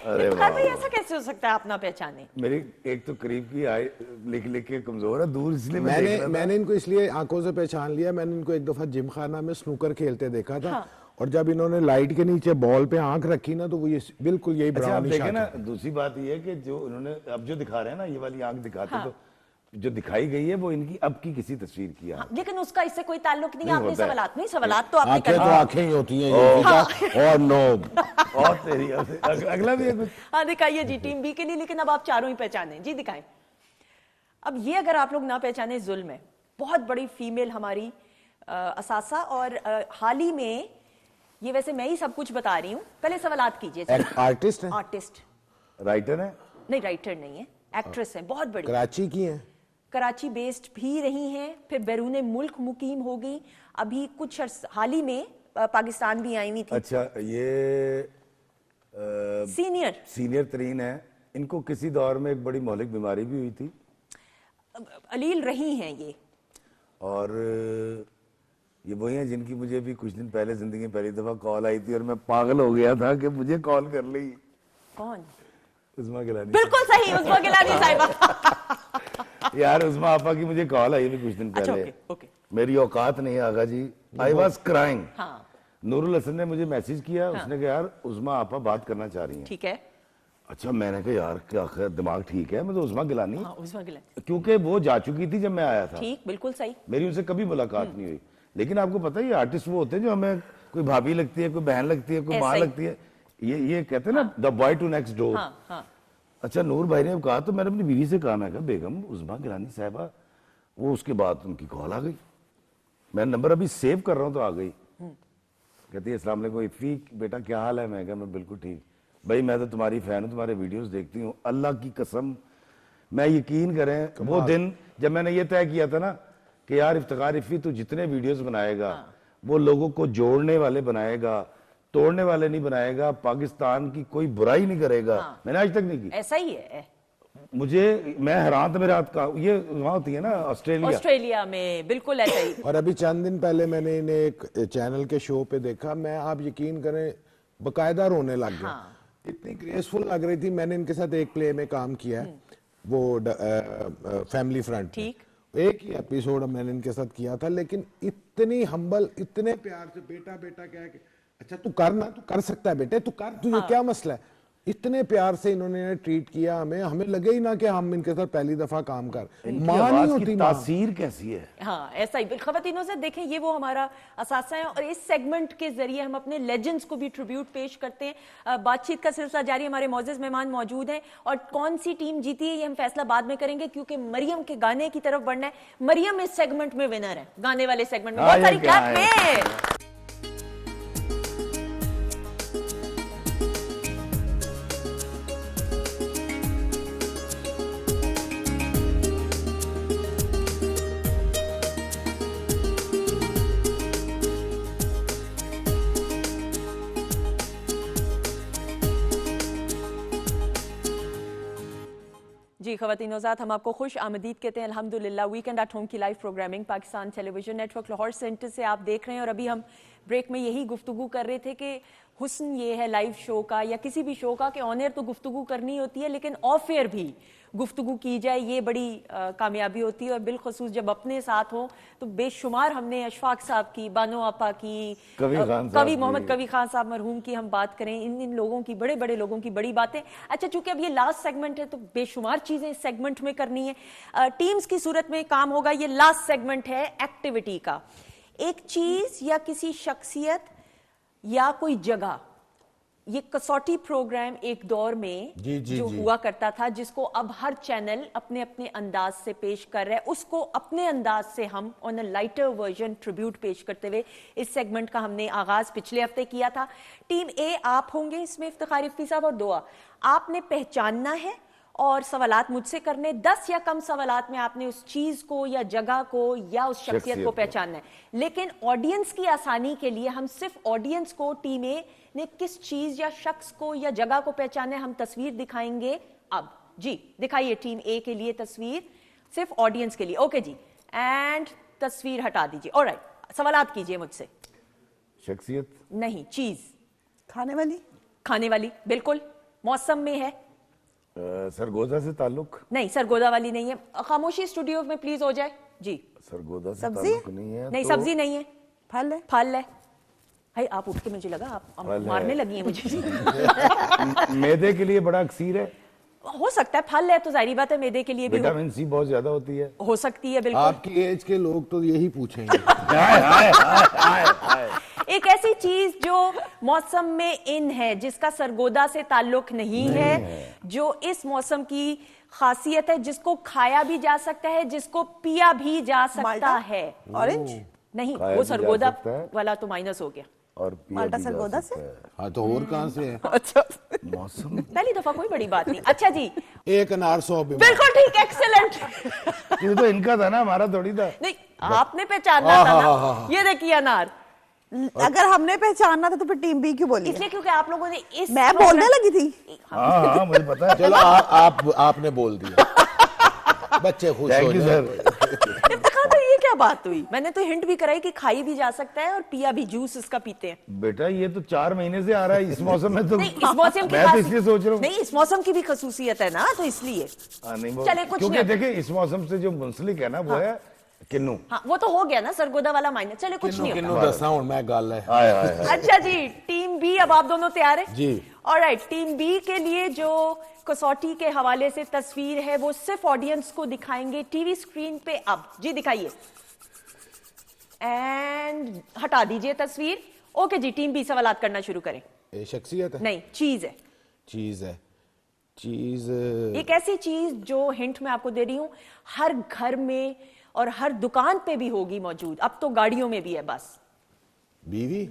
अरे वाह, ऐसा कैसे हो सकता है आप ना पहचाने? मेरी एक तो करीब की आई लिख लिख के कमजोर है, दूर इसलिए मैंने इनको इसलिए आंखों से पहचान लिया। मैंने इनको एक दफा जिम खाना में स्नूकर खेलते देखा था। और जब इन्होंने लाइट के नीचे बॉल पे आंख रखी ना तो वो ये बिल्कुल यही अच्छा आप ब्राउनिश देखें ना, दूसरी बात ये है कि जो उन्होंने अब जो दिखा रहे हैं ना, ये वाली आंख दिखाते हाँ। तो जो दिखाई गई है वो इनकी अब की किसी तस्वीर की आंख। लेकिन उसका इससे कोई ताल्लुक नहीं, नहीं आपने होता है। सवालात नहीं, सवालात तो आपने आंखें कर तो दिए। आंखें ही होती हैं ये और नोब। और तेरी अगला भी है कुछ। हाँ दिखाइए जी टीम बी के लिए, लेकिन अब आप चारों ही पहचाने जी, दिखाएं। अब ये अगर आप लोग ना पहचाने जुल्म है। बहुत बड़ी फीमेल हमारी असासा, और हाल ही में ये, वैसे मैं ही सब कुछ बता रही हूँ, पहले सवालात कीजिए। आर्टिस्ट है, आर्टिस्ट राइटर है, नहीं राइटर नहीं है, एक्ट्रेस है, बहुत बड़ी, कराची की है, कराची बेस्ड भी रही हैं, फिर बैरून मुल्क मुकीम हो गई, अभी कुछ हाल ही में पाकिस्तान भी आई हुई थी। अच्छा ये सीनियर तरीन है। इनको किसी दौर में एक बड़ी मौलिक बीमारी भी हुई थी, अलील रही हैं ये, और ये वही हैं जिनकी मुझे भी कुछ दिन पहले जिंदगी में पहली दफा कॉल आई थी और मैं पागल हो गया था कि मुझे कॉल कर ली। कौन? उस्मा गिलानी। बिल्कुल सही, उस्मा गिलानी साहिबा। यार उस्मा आपा की मुझे कॉल आई भी कुछ दिन अच्छा, पहले। ओके। मेरी औकात नहीं आगा जी, आई वॉज क्राइंग। हाँ नूरुल हसन ने मुझे मैसेज किया, उसने कहा यार उस्मा आपा बात करना चाह रही हैं। ठीक है। अच्छा मैंने कहा यार क्या दिमाग ठीक है, मैं तो उस्मा गिलानी, हाँ, उस्मा गिलानी, क्योंकि वो जा चुकी थी जब मैं आया था। ठीक, बिल्कुल सही। मेरी उनसे कभी मुलाकात नहीं हुई, लेकिन आपको पता है ये आर्टिस्ट वो होते हैं जो हमें कोई भाभी लगती है, कोई बहन लगती है, कोई माँ लगती है, ये कहते हैं ना the boy to next door. अच्छा नूर भाई ने कहा तो मैंने अपनी बीवी से कहा, मैं कहा बेगम उस्मा गिलानी साहिबा, वो उसके बाद उनकी कॉल आ गई, मैं नंबर अभी सेव कर रहा हूँ तो आ गई। कहती है अस्सलाम वालेकुम इफ़ी, बेटा क्या हाल है? मैं कहा मैं बिल्कुल ठीक। भाई मैं तो तुम्हारी फैन हूँ, तुम्हारे वीडियोस देखती हूँ, अल्लाह की कसम मैं यकीन करें वो दिन जब मैंने ये तय किया था ना कि यार इफ्तिखार इफ़ी तू जितने वीडियोस बनाएगा वो लोगों को जोड़ने वाले बनाएगा, तोड़ने वाले नहीं बनाएगा, पाकिस्तान की कोई बुराई नहीं करेगा। मैंने आज तक नहीं की। ऐसा ही है। मैं हैरान था, मेरे हाथ का ये वहाँ होती है ना ऑस्ट्रेलिया में, बिल्कुल ऐसा ही। और अभी चंद दिन पहले मैंने इन्हें एक चैनल के शो पे देखा, मैं आप यकीन करें बकायदा रोने लग गया। इतनी ग्रेसफुल लग रही थी। मैंने इनके साथ एक प्ले में काम किया है, वो फैमिली फ्रंट, ठीक, एक ही एपिसोड मैंने इनके साथ किया था, लेकिन इतनी हम्बल, इतने प्यार से बेटा बेटा कह के, अच्छा तू कर ना, तू कर सकता है बेटे, तू कर, तुझे क्या मसला है, इतने प्यार से इन्होंने ट्रीट किया हमें लगे ही ना कि हम इनके साथ पहली दफा काम कर। मां नहीं होती, तासीर कैसी है। हाँ ऐसा ही खवातीनों से देखें, ये वो हमारा असासा है, और इस सेगमेंट के जरिए हम अपने लेजेंड्स को भी ट्रिब्यूट पेश करते हैं। बातचीत का सिलसिला जारी, हमारे मौजूद मेहमान मौजूद हैं, और कौन सी टीम जीती है ये हम फैसला बाद में करेंगे, क्योंकि मरियम के गाने की तरफ बढ़ना है। मरियम इस सेगमेंट में विनर है, गाने वाले सेगमेंट में। बहुत सारी क्लैप में। जी ख़वातीन औज़ात, हम आपको खुश आमदीद कहते हैं अल्हम्दुलिल्लाह। वीकेंड एट होम की live programming Pakistan television network Lahore centre से आप देख रहे हैं, और अभी हम ब्रेक में यही गुफ्तगू कर रहे थे कि हुस्न ये है लाइव शो का या किसी भी शो का कि ऑन एयर तो गुफ्तगू करनी होती है, लेकिन ऑफ एयर भी गुफ्तगू की जाए, ये बड़ी कामयाबी होती है। और बिलखसूस जब अपने साथ हो तो बेशुमार हमने अशफाक साहब की, बानो आपा की, कवि मोहम्मद कवि खान साहब मरहूम की हम बात करें, इन लोगों की, बड़े बड़े लोगों की बड़ी बातें। अच्छा चूंकि अब ये लास्ट सेगमेंट है तो बेशुमार चीजें इस सेगमेंट में करनी है, टीम्स की सूरत में काम होगा। ये लास्ट सेगमेंट है एक्टिविटी का। एक चीज या किसी शख्सियत या कोई जगह, ये कसौटी प्रोग्राम एक दौर में जो हुआ करता था, जिसको अब हर चैनल अपने अपने अंदाज से पेश कर रहा है, उसको अपने अंदाज से हम on a lighter version tribute पेश करते हुए इस सेगमेंट का हमने आगाज पिछले हफ्ते किया था। टीम ए आप होंगे इसमें, इफ्तिखार इफ्ती साहब और दुआ, आपने पहचानना है और सवालात मुझसे करने। 10 या कम सवालात में आपने उस चीज को या जगह को या उस शख्सियत को पहचानना है। लेकिन ऑडियंस की आसानी के लिए हम सिर्फ ऑडियंस को, टीम ए ने किस चीज या शख्स को या जगह को पहचाना है, हम तस्वीर दिखाएंगे। अब जी दिखाइए टीम ए के लिए तस्वीर, सिर्फ ऑडियंस के लिए। ओके जी, एंड तस्वीर हटा दीजिए। ऑलराइट, सवालात कीजिए मुझसे। शख्सियत नहीं, चीज। खाने वाली? खाने वाली, बिल्कुल। मौसम में है? सरगोदा से ताल्लुक? नहीं, सरगोदा वाली नहीं है। खामोशी स्टूडियो में प्लीज हो जाए जी। सरगोदा से सब्जी ताल्लुक नहीं है। नहीं, तो सब्जी नहीं है। फल है? फल है। भाई आप उठ के, मुझे लगा आप मारने लगी हैं मुझे। मैदे के लिए बड़ा अक्सीर है, हो सकता है, फल है तो जाहिर बात है मैदे के लिए भी विटामिन सी बहुत ज्यादा होती है। हो सकती है, बिल्कुल। आपकी एज के लोग तो यही पूछेंगे। एक ऐसी चीज जो मौसम में इन है, जिसका सरगोदा से ताल्लुक नहीं है, जो इस मौसम की खासियत है, जिसको खाया भी जा सकता है, जिसको पिया भी जा सकता है। ऑरेंज नहीं, खाया वो भी जा सरगोदा सकता है। वाला तो माइनस हो गया। और पिया माल्टा भी जा सरगोदा सकता से? है। हाँ तो और कहाँ से है? अच्छा मौसम पहली दफा, कोई बड़ी बात नहीं। अच्छा जी, एक अनार 100 बीमार। बिल्कुल ठीक, एक्सेलेंट। ये तो इनका था ना, हमारा थोड़ी था। नहीं, आपने पहचानना था ना। ये देखिए अनार, अगर हमने पहचानना था तो फिर टीम बी क्यों बोली? इसलिए क्योंकि आप लोगों ने इस मैं बोलने लगी थी। हाँ मुझे पता है। चलो आपने बोल दिया, बच्चे खुश हो थैंक यू जाए। सर। इफ्तिखार भाई, ये क्या बात हुई? मैंने तो हिंट भी कराई कि खाई भी जा सकता है और पिया भी, जूस इसका पीते हैं। बेटा ये तो 4 महीने से आ रहा है, इस मौसम में तो नहीं, इस मौसम की मैं तो खास- इसलिए सोच रहा हूँ। नहीं, इस मौसम की भी खसूसियत है ना, तो इसलिए। नहीं वो चले, कुछ क्योंकि नहीं। देखिए इस मौसम से जो मुंसलिक है ना वो है किन्नू। हाँ, वो तो हो गया ना सरगोदा वाला माइनस। चले, कुछ नहीं होता। किन्नू दसा हूं मैं गल है। हाय हाय हाय। अच्छा जी, टीम बी, अब आप दोनों तैयार हैं? जी। ऑलराइट, टीम बी के लिए जो कसौटी के हवाले से तस्वीर है वो सिर्फ ऑडियंस को दिखाएंगे टीवी स्क्रीन पे। अब जी दिखाइए, एंड हटा दीजिए तस्वीर। ओके जी, टीम बी सवालात करना शुरू करें। ये शख्सियत है? नहीं, चीज है। चीज है। चीज एक ऐसी चीज जो हिंट मैं आपको दे रही हूं, हर घर में और हर दुकान पे भी होगी मौजूद। अब तो गाड़ियों में भी है। बस बीवी?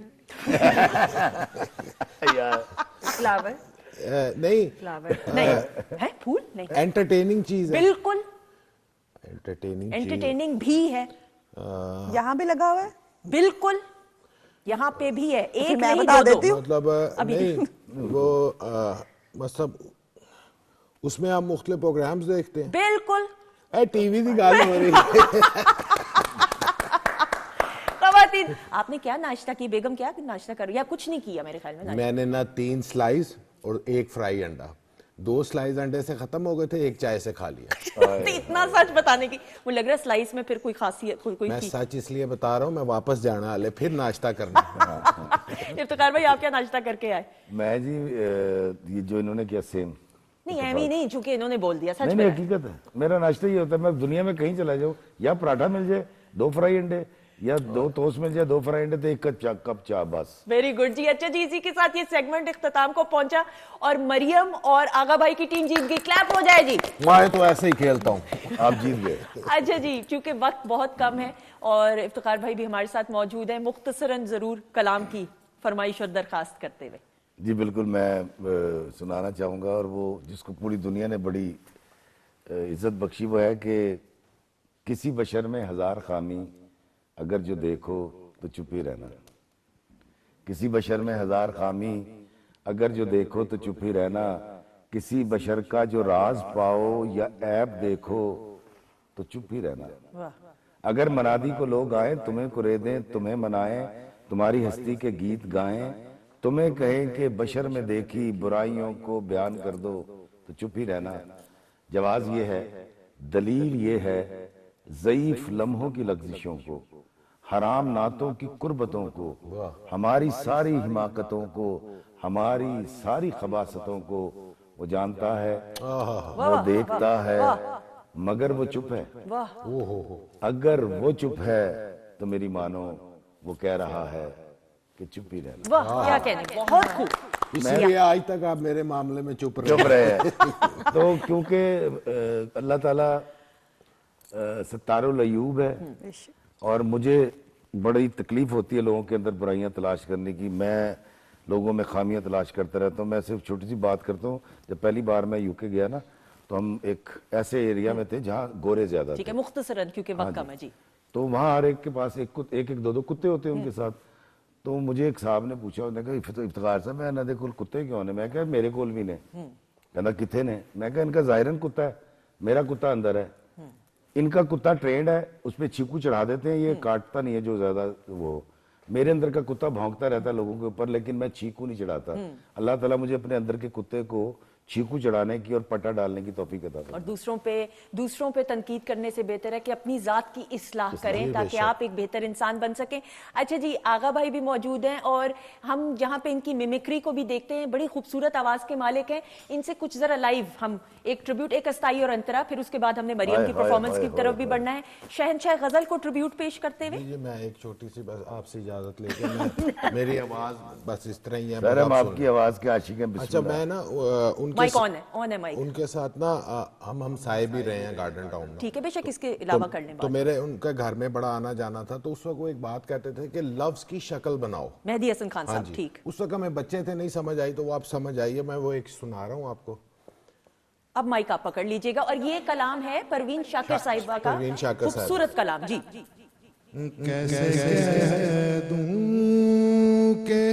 फ्लावर। नहीं। फ्लावर नहीं है, फूल नहीं, एंटरटेनिंग चीज है। बिल्कुल एंटरटेनिंग एंटरटेनिंग भी है, यहाँ भी लगा हुआ है। बिल्कुल यहाँ पे भी है। एक मैं नहीं, बता दो देती दो। हूँ। मतलब अभी- नहीं वो मतलब उसमें आप मुख्तलिफ प्रोग्राम्स देखते हैं? बिल्कुल। टीवी की गल हो रही है। खवातीन, आपने क्या नाश्ता की? बेगम क्या नाश्ता कर रही है? कुछ नहीं किया मेरे ख्याल में नाश्ता। मैंने ना 3 स्लाइस और 1 फ्राई अंडा, 2 स्लाइस अंडे से खत्म हो गए थे, 1 चाय से खा लिया। इतना सच बताने की मुझे लग रहा है स्लाइस में फिर कोई खासियत कोई मैं चीज। सच इसलिए बता रहा हूँ, मैं वापस जाना वाले फिर नाश्ता करना। इफ्तिखार भाई, आप क्या नाश्ता करके आए? मैं जी ये जो इन्होंने किया सेम। नहीं, एमी नहीं, चूंकि इन्होंने बोल दिया। सच नहीं में नहीं, हकीकत है। मेरा नाश्ता ये होता है, मैं दुनिया में कहीं चला जाऊँ, या पराठा मिल जाए 2 फ्राई अंडे, या 2 टोस्ट मिल जाए 2 फ्राई अंडे, तो 1 कप चाय बस। वेरी गुड जी। अच्छा जी, इसी के साथ ये सेगमेंट इख्तिताम को पहुंचा और मरियम और आगा भाई की टीम जीत गई। क्लैप हो जाए जी। मैं तो ऐसे ही खेलता हूँ। आप जीत गए। अच्छा जी, क्योंकि वक्त बहुत कम है और इफ्तिखार भाई भी हमारे साथ मौजूद है, मुख्तसरन जरूर कलाम की फरमाइश और दरखास्त करते हुए। जी बिल्कुल, मैं सुनाना चाहूँगा, और वो जिसको पूरी दुनिया ने बड़ी इज्जत बख्शी वो है कि किसी बशर में 1000 खामी, अगर जो देखो तो चुप ही रहना। किसी बशर में 1000 खामी, अगर जो देखो तो चुप ही रहना। किसी बशर का जो राज पाओ या ऐब देखो तो चुप ही रहना। अगर मनादी को लोग आए, तुम्हें कुरेदें, तुम्हें मनाएं, तुम्हारी हस्ती के गीत गाएं, तुम्हें कहें कि बशर में देखी बुराइयों को बयान कर दो तो चुप ही रहना। जवाब ये है, दलील ये है, ज़ईफ लम्हों की लग़ज़िशों को, हराम नातों की कुर्बतों को, हमारी सारी हिमाकतों को, हमारी सारी खबासतों को वो जानता है, वो देखता है, मगर वो चुप है। अगर वो चुप है तो मेरी मानो वो कह रहा है कि चुप ही रहना। वाह, क्या कहने, बहुत खूब। इसलिए आज तक आप मेरे मामले में चुप रहे हैं। तो क्योंकि अल्लाह ताला सत्तारुल अय्यूब है, और मुझे बड़ी तकलीफ होती है लोगों के अंदर बुराइयां तलाश करने की। मैं लोगों में खामियां तलाश करता रहता हूँ। मैं सिर्फ छोटी सी बात करता हूँ, जब पहली बार मैं यूके गया ना, तो हम एक ऐसे एरिया में थे जहाँ गोरे ज्यादा ठीक थे। है, मुख्तसरन क्योंकि वक्त कम है जी। तो वहाँ हर एक के पास एक 2 कुत्ते होते हैं उनके साथ। तो मुझे एक साहब ने पूछा, उन्होंने कहा इफ्तिखार साहब, मैं इन्होंने कोल कुत्ते क्यों ने? मैं कहा मेरे कोल भी ने। कहना किथे ने? मैं कहा इनका जाहिरन कुत्ता है, मेरा कुत्ता अंदर है। इनका कुत्ता ट्रेंड है, उस पर चीकू चढ़ा देते हैं, ये काटता नहीं है जो ज्यादा वो। मेरे अंदर का कुत्ता भौंकता रहता है लोगों के ऊपर, लेकिन मैं चीकू नहीं चढ़ाता। अल्लाह ताला मुझे अपने अंदर के कुत्ते को चीकू चढ़ाने की और पट्टा डालने की तौफीक अता और फरमाए। दूसरों पे तनकीद करने से बेहतर है कि अपनी जात की इस्लाह करें ताकि आप एक बेहतर इंसान बन सकें। अच्छा जी, आगा भाई भी मौजूद हैं और हम जहाँ पे इनकी मिमिक्री को भी देखते हैं, बड़ी खूबसूरत आवाज के मालिक हैं। इनसे कुछ जरा लाइव हम एक ट्रिब्यूट, एक अस्थाई और अंतरा, फिर उसके बाद हमने मरियम की परफॉर्मेंस की तरफ भी बढ़ना है। शहनशाह गजल को ट्रिब्यूट पेश करते हुए ये मैं एक छोटी सी बस आपसे इजाजत लेके मेरी आवाज बस इस तरह ही है। सर हम आपकी आवाज के आशिक हैं। अच्छा, मैं ना उनके माइक ऑन है माइक। उनके साथ ना हम साए भी रहे हैं गार्डन टाउन में। ठीक है, बेशक इसके अलावा कर लें तो मेरे उनके घर में बड़ा आना जाना था, तो उस वक्त वो एक बात कहते थे कि लफ्ज की शक्ल बनाओ। मेहदी हसन खान हाँ साहब, जी। ठीक। उस वक्त हमें बच्चे थे, नहीं समझ आई, तो वो आप समझ आइए, मैं वो एक सुना रहा हूँ आपको। अब माइक आप पकड़ लीजिएगा और ये कलाम है परवीन शाकिर साहिबा का, परवीन शाकिर साहिबा। खूबसूरत कलाम जी। कैसे कह दूं के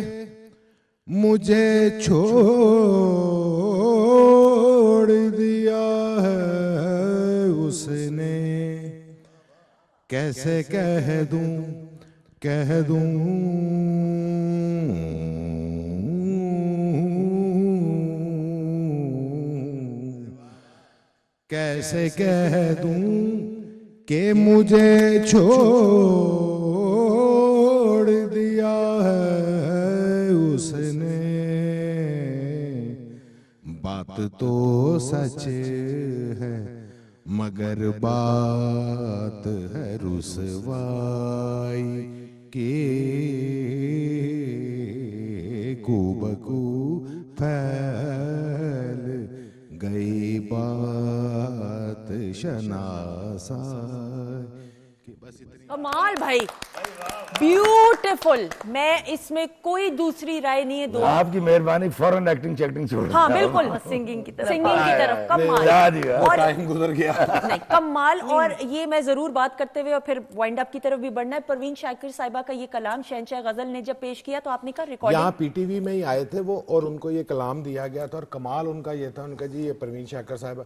मुझे छोड़ दिया है उसने, कैसे कह दूं कैसे कह दूं कि मुझे छोड़ दिया है उसने, बात तो सच है मगर बात है रुसवाई के, कूबकू फैल गई बात शनासा। कमाल भाई, ब्यूटीफुल। मैं इसमें कोई दूसरी राय नहीं है। दो आपकी मेहरबानी, फौरन एक्टिंग चेक्टिंग छोड़। हाँ बिल्कुल, सिंगिंग की तरफ कमाल। और टाइम गुजर गया। नहीं, कमाल। और ये मैं जरूर बात करते हुए और फिर वाइंड अप की तरफ भी बढ़ना है। परवीन शाकिर साहिबा का ये कलाम शहनशाह गजल ने जब पेश किया तो आपने कहा रिकॉर्डिंग यहाँ पीटीवी में ही आए थे वो, और उनको ये कलाम दिया गया था, और कमाल उनका ये था, उनका जी ये परवीन शाकिर साहिबा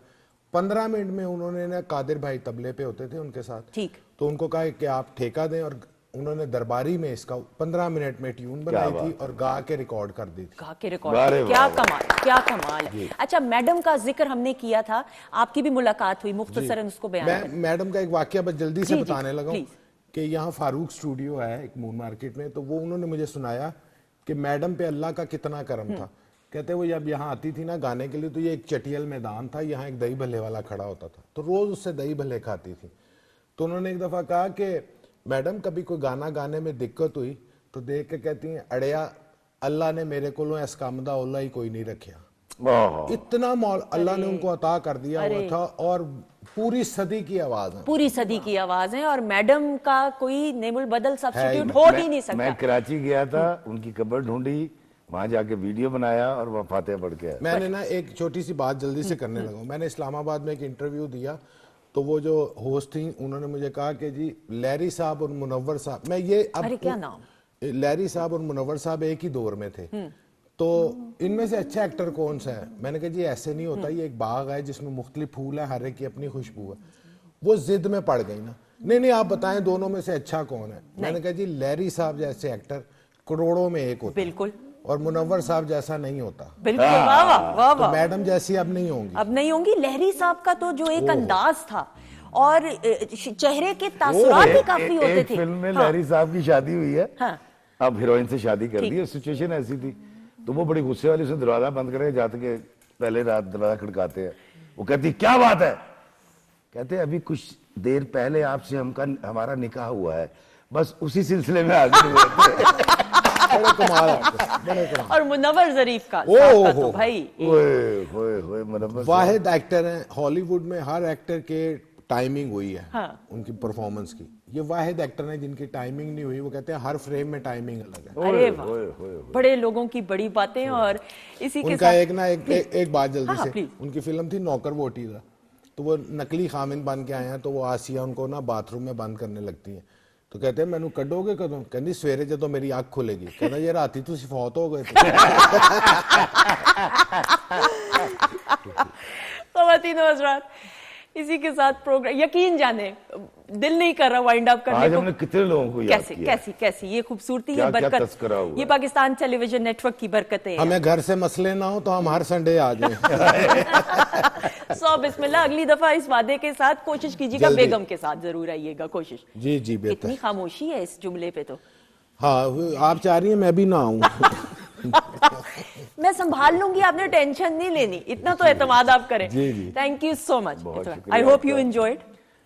15 मिनट में उन्होंने ना, कादिर भाई तबले पे होते थे उनके साथ, ठीक, तो उनको कहा कि आप ठेका दें, और उन्होंने दरबारी में इसका 15 मिनट में ट्यून बनाई थी और गा के रिकॉर्ड कर दी थी। गा के रिकॉर्ड, क्या कमाल, क्या कमाल है। अच्छा, मैडम का जिक्र हमने किया था, आपकी भी मुलाकात हुई, मुख्तसरन उसको बयान मैं मैडम का एक वाकया बस जल्दी से बताने लगा प्लीज। कि यहाँ फारूक स्टूडियो है एक मून मार्केट में, तो वो उन्होंने मुझे सुनाया कि मैडम पे अल्लाह का कितना करम था। कहते वो जब यहाँ आती थी ना गाने के लिए, तो ये एक चटियल मैदान था, यहाँ एक दही भल्ले वाला खड़ा होता था, तो रोज उससे दही भल्ले खाती थी। तो उन्होंने एक दफा कहा कि मैडम कभी कोई गाना गाने में दिक्कत हुई, तो देख के कहती हैं अड़िया अल्लाह ने मेरे को एसकामदा ओला ही कोई नहीं रखा। इतना मौल अल्लाह ने उनको अता कर दिया हुआ था, और पूरी सदी की आवाज है, पूरी सदी की आवाज है, और मैडम का कोई नेमुल बदल सब्स्टिट्यूट हो ही नहीं सकता। मैं कराची गया था, उनकी कब्र ढूंढी, वहां जाके वीडियो बनाया और वहां फातिहा पढ़ के आया। मैंने ना एक छोटी सी बात जल्दी से करने लगा। मैंने इस्लामाबाद में एक इंटरव्यू दिया, तो वो जो होस्ट थी उन्होंने मुझे कहा कि जी लैरी साहब और मुनव्वर साहब, मैं ये अब अरे क्या नाम, लैरी साहब और मुनव्वर साहब एक ही दौर में थे, तो इनमें से अच्छा एक्टर कौन सा है? मैंने कहा जी ऐसे नहीं होता, ये एक बाग है जिसमें मुख्तलिफ फूल है, हर एक की अपनी खुशबू है। वो जिद में पड़ गई ना, नहीं आप बताएं दोनों में से अच्छा कौन है? मैंने कहा जी लैरी साहब जैसे एक्टर करोड़ों में एक होता, बिल्कुल, और मुनव्वर साहब जैसा नहीं होता, बिल्कुल। वाह वाह वाह, तो मैडम जैसी अब नहीं होंगी, अब नहीं होंगी। लहरी साहब का तो जो एक अंदाज था और चेहरे के तासुरात ही काफी होते एक थे। फिल्म में लहरी साहब की शादी हुई है, हाँ। अब हीरोइन से शादी कर दी, सिचुएशन ऐसी थी, तो वो बड़ी गुस्से वाली, उसने दरवाजा बंद करके जाते के पहले रात दरवाजा खड़काते हैं, वो कहती क्या बात है? कहते अभी कुछ देर पहले आपसे हमारा निकाह हुआ है, बस उसी सिलसिले में आगे हुए थे। बड़े कमाल है, बड़े कमाल। और मुनव्वर ज़रीफ का तो भाई वाहिद एक्टर हैं हॉलीवुड में, हर एक्टर के टाइमिंग हुई है, हाँ। उनकी परफॉर्मेंस की। ये वाहिद एक्टर हैं जिनकी टाइमिंग नहीं हुई, वो कहते हैं हर फ्रेम में टाइमिंग अलग है। अरे वाह, बड़े लोगों की बड़ी बातें। और इसी के उनका साथ एक बात जल्दी हाँ, से, प्लीज। उनकी फिल्म थी नौकर वोटीदा, तो वो नकली खामिन बन के आए हैं, तो वो आसिया उनको ना बाथरूम में बंद करने लगती है, तो कहते हैं मैनू कड्डोगे कदों? कहती सवेरे जदों मेरी अख खुलेगी। कहना ये राती तुसीं फौत हो गए थे। ख़वातीन व हज़रात, इसी के साथ प्रोग्राम, यकीन जाने दिल नहीं कर रहा वाइंड अप करने आज को। हमने कितने लोगों को याद किया। कैसी ये खूबसूरती क्या है, क्या बरकत, तस्करा हुआ ये है। पाकिस्तान टेलीविजन नेटवर्क की बरकतें हैं। हमें घर से मसले ना हो तो हम हर संडे आ जाएं। सो बिस्मिल्लाह, अगली दफा इस वादे के साथ कोशिश कीजिएगा, जल्दी। बेगम के साथ जरूर आइएगा, कोशिश। जी जी इतनी बेहतर। खामोशी है इस जुमले पे तो। हाँ आप चाह रही हैं मैं भी ना आऊं। मैं संभाल लूंगी, आपने टेंशन नहीं लेनी, इतना तो एतमाद आप करें। जी, जी। Thank you so much. बहुत शुक्रिया आई होप यू आपका। एंजॉयड।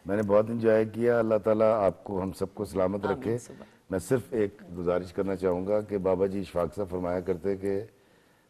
मैंने बहुत एंजॉय किया। अल्लाह ताला आपको हम सबको सलामत आमीन, रखे। सुबह। मैं सिर्फ एक गुजारिश करना चाहूँगा कि बाबा जी इशफाक साहब फरमाया करते कि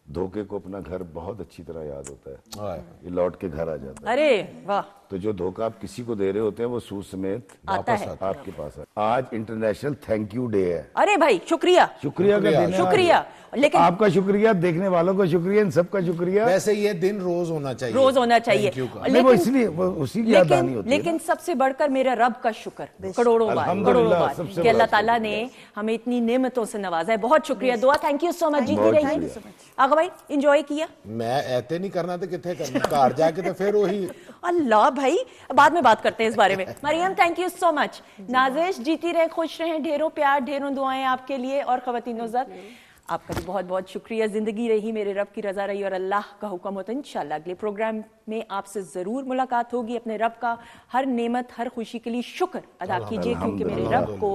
धोखे को अपना घर बहुत अच्छी तरह याद होता है, ये लौट के घर आ जाता है। अरे वाह, तो जो धोखा आप किसी को दे रहे होते हैं वो सूद समेत आता है। आपके पास है। आज इंटरनेशनल थैंक यू डे है। अरे भाई शुक्रिया, शुक्रिया का दिन है आज। शुक्रिया। लेकिन आपका शुक्रिया, देखने वालों का शुक्रिया, इन सबका शुक्रिया। वैसे ये दिन रोज होना चाहिए, रोज होना चाहिए। Thank you का। नहीं, वो इसलिए वो उसी की याद आनी होती है लेकिन सबसे बढ़कर मेरा रब का शुक्र करोड़ों बार, अल्हम्दुलिल्लाह, करोड़ों बार सबसे कि अल्लाह बड़ा ताला ने हमें इतनी नेमतों से नवाजा है। बहुत शुक्रिया, दुआ। Thank you so much. जीती बहुत रहिए। शुक्रिया। आगा भाई एंजॉय किया? मैं ऐते नहीं करना तो कितने करना, घर जाके तो फिर वही। अल्लाह भाई, बाद में बात करते हैं इस बारे में। Mariam thank you so much. Nazish जीती रहे, खुश रहें, ढेरों प्यार ढेरों दुआएं आपके लिए। और खवातीन नौज़द आपका भी बहुत बहुत शुक्रिया। जिंदगी रही, मेरे रब की रजा रही और अल्लाह का हुक्म हो तो इंशाल्लाह अगले प्रोग्राम में आपसे जरूर मुलाकात होगी। अपने रब का हर नेमत, हर खुशी के लिए शुक्र अदा कीजिए, क्योंकि मेरे रब को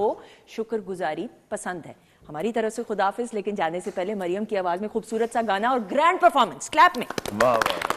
शुक्रगुजारी पसंद है। हमारी तरफ से खुदाफिज। लेकिन जाने से पहले मरियम की आवाज में खूबसूरत सा गाना और ग्रैंड परफॉर्मेंस क्लैप में। वाह वाह।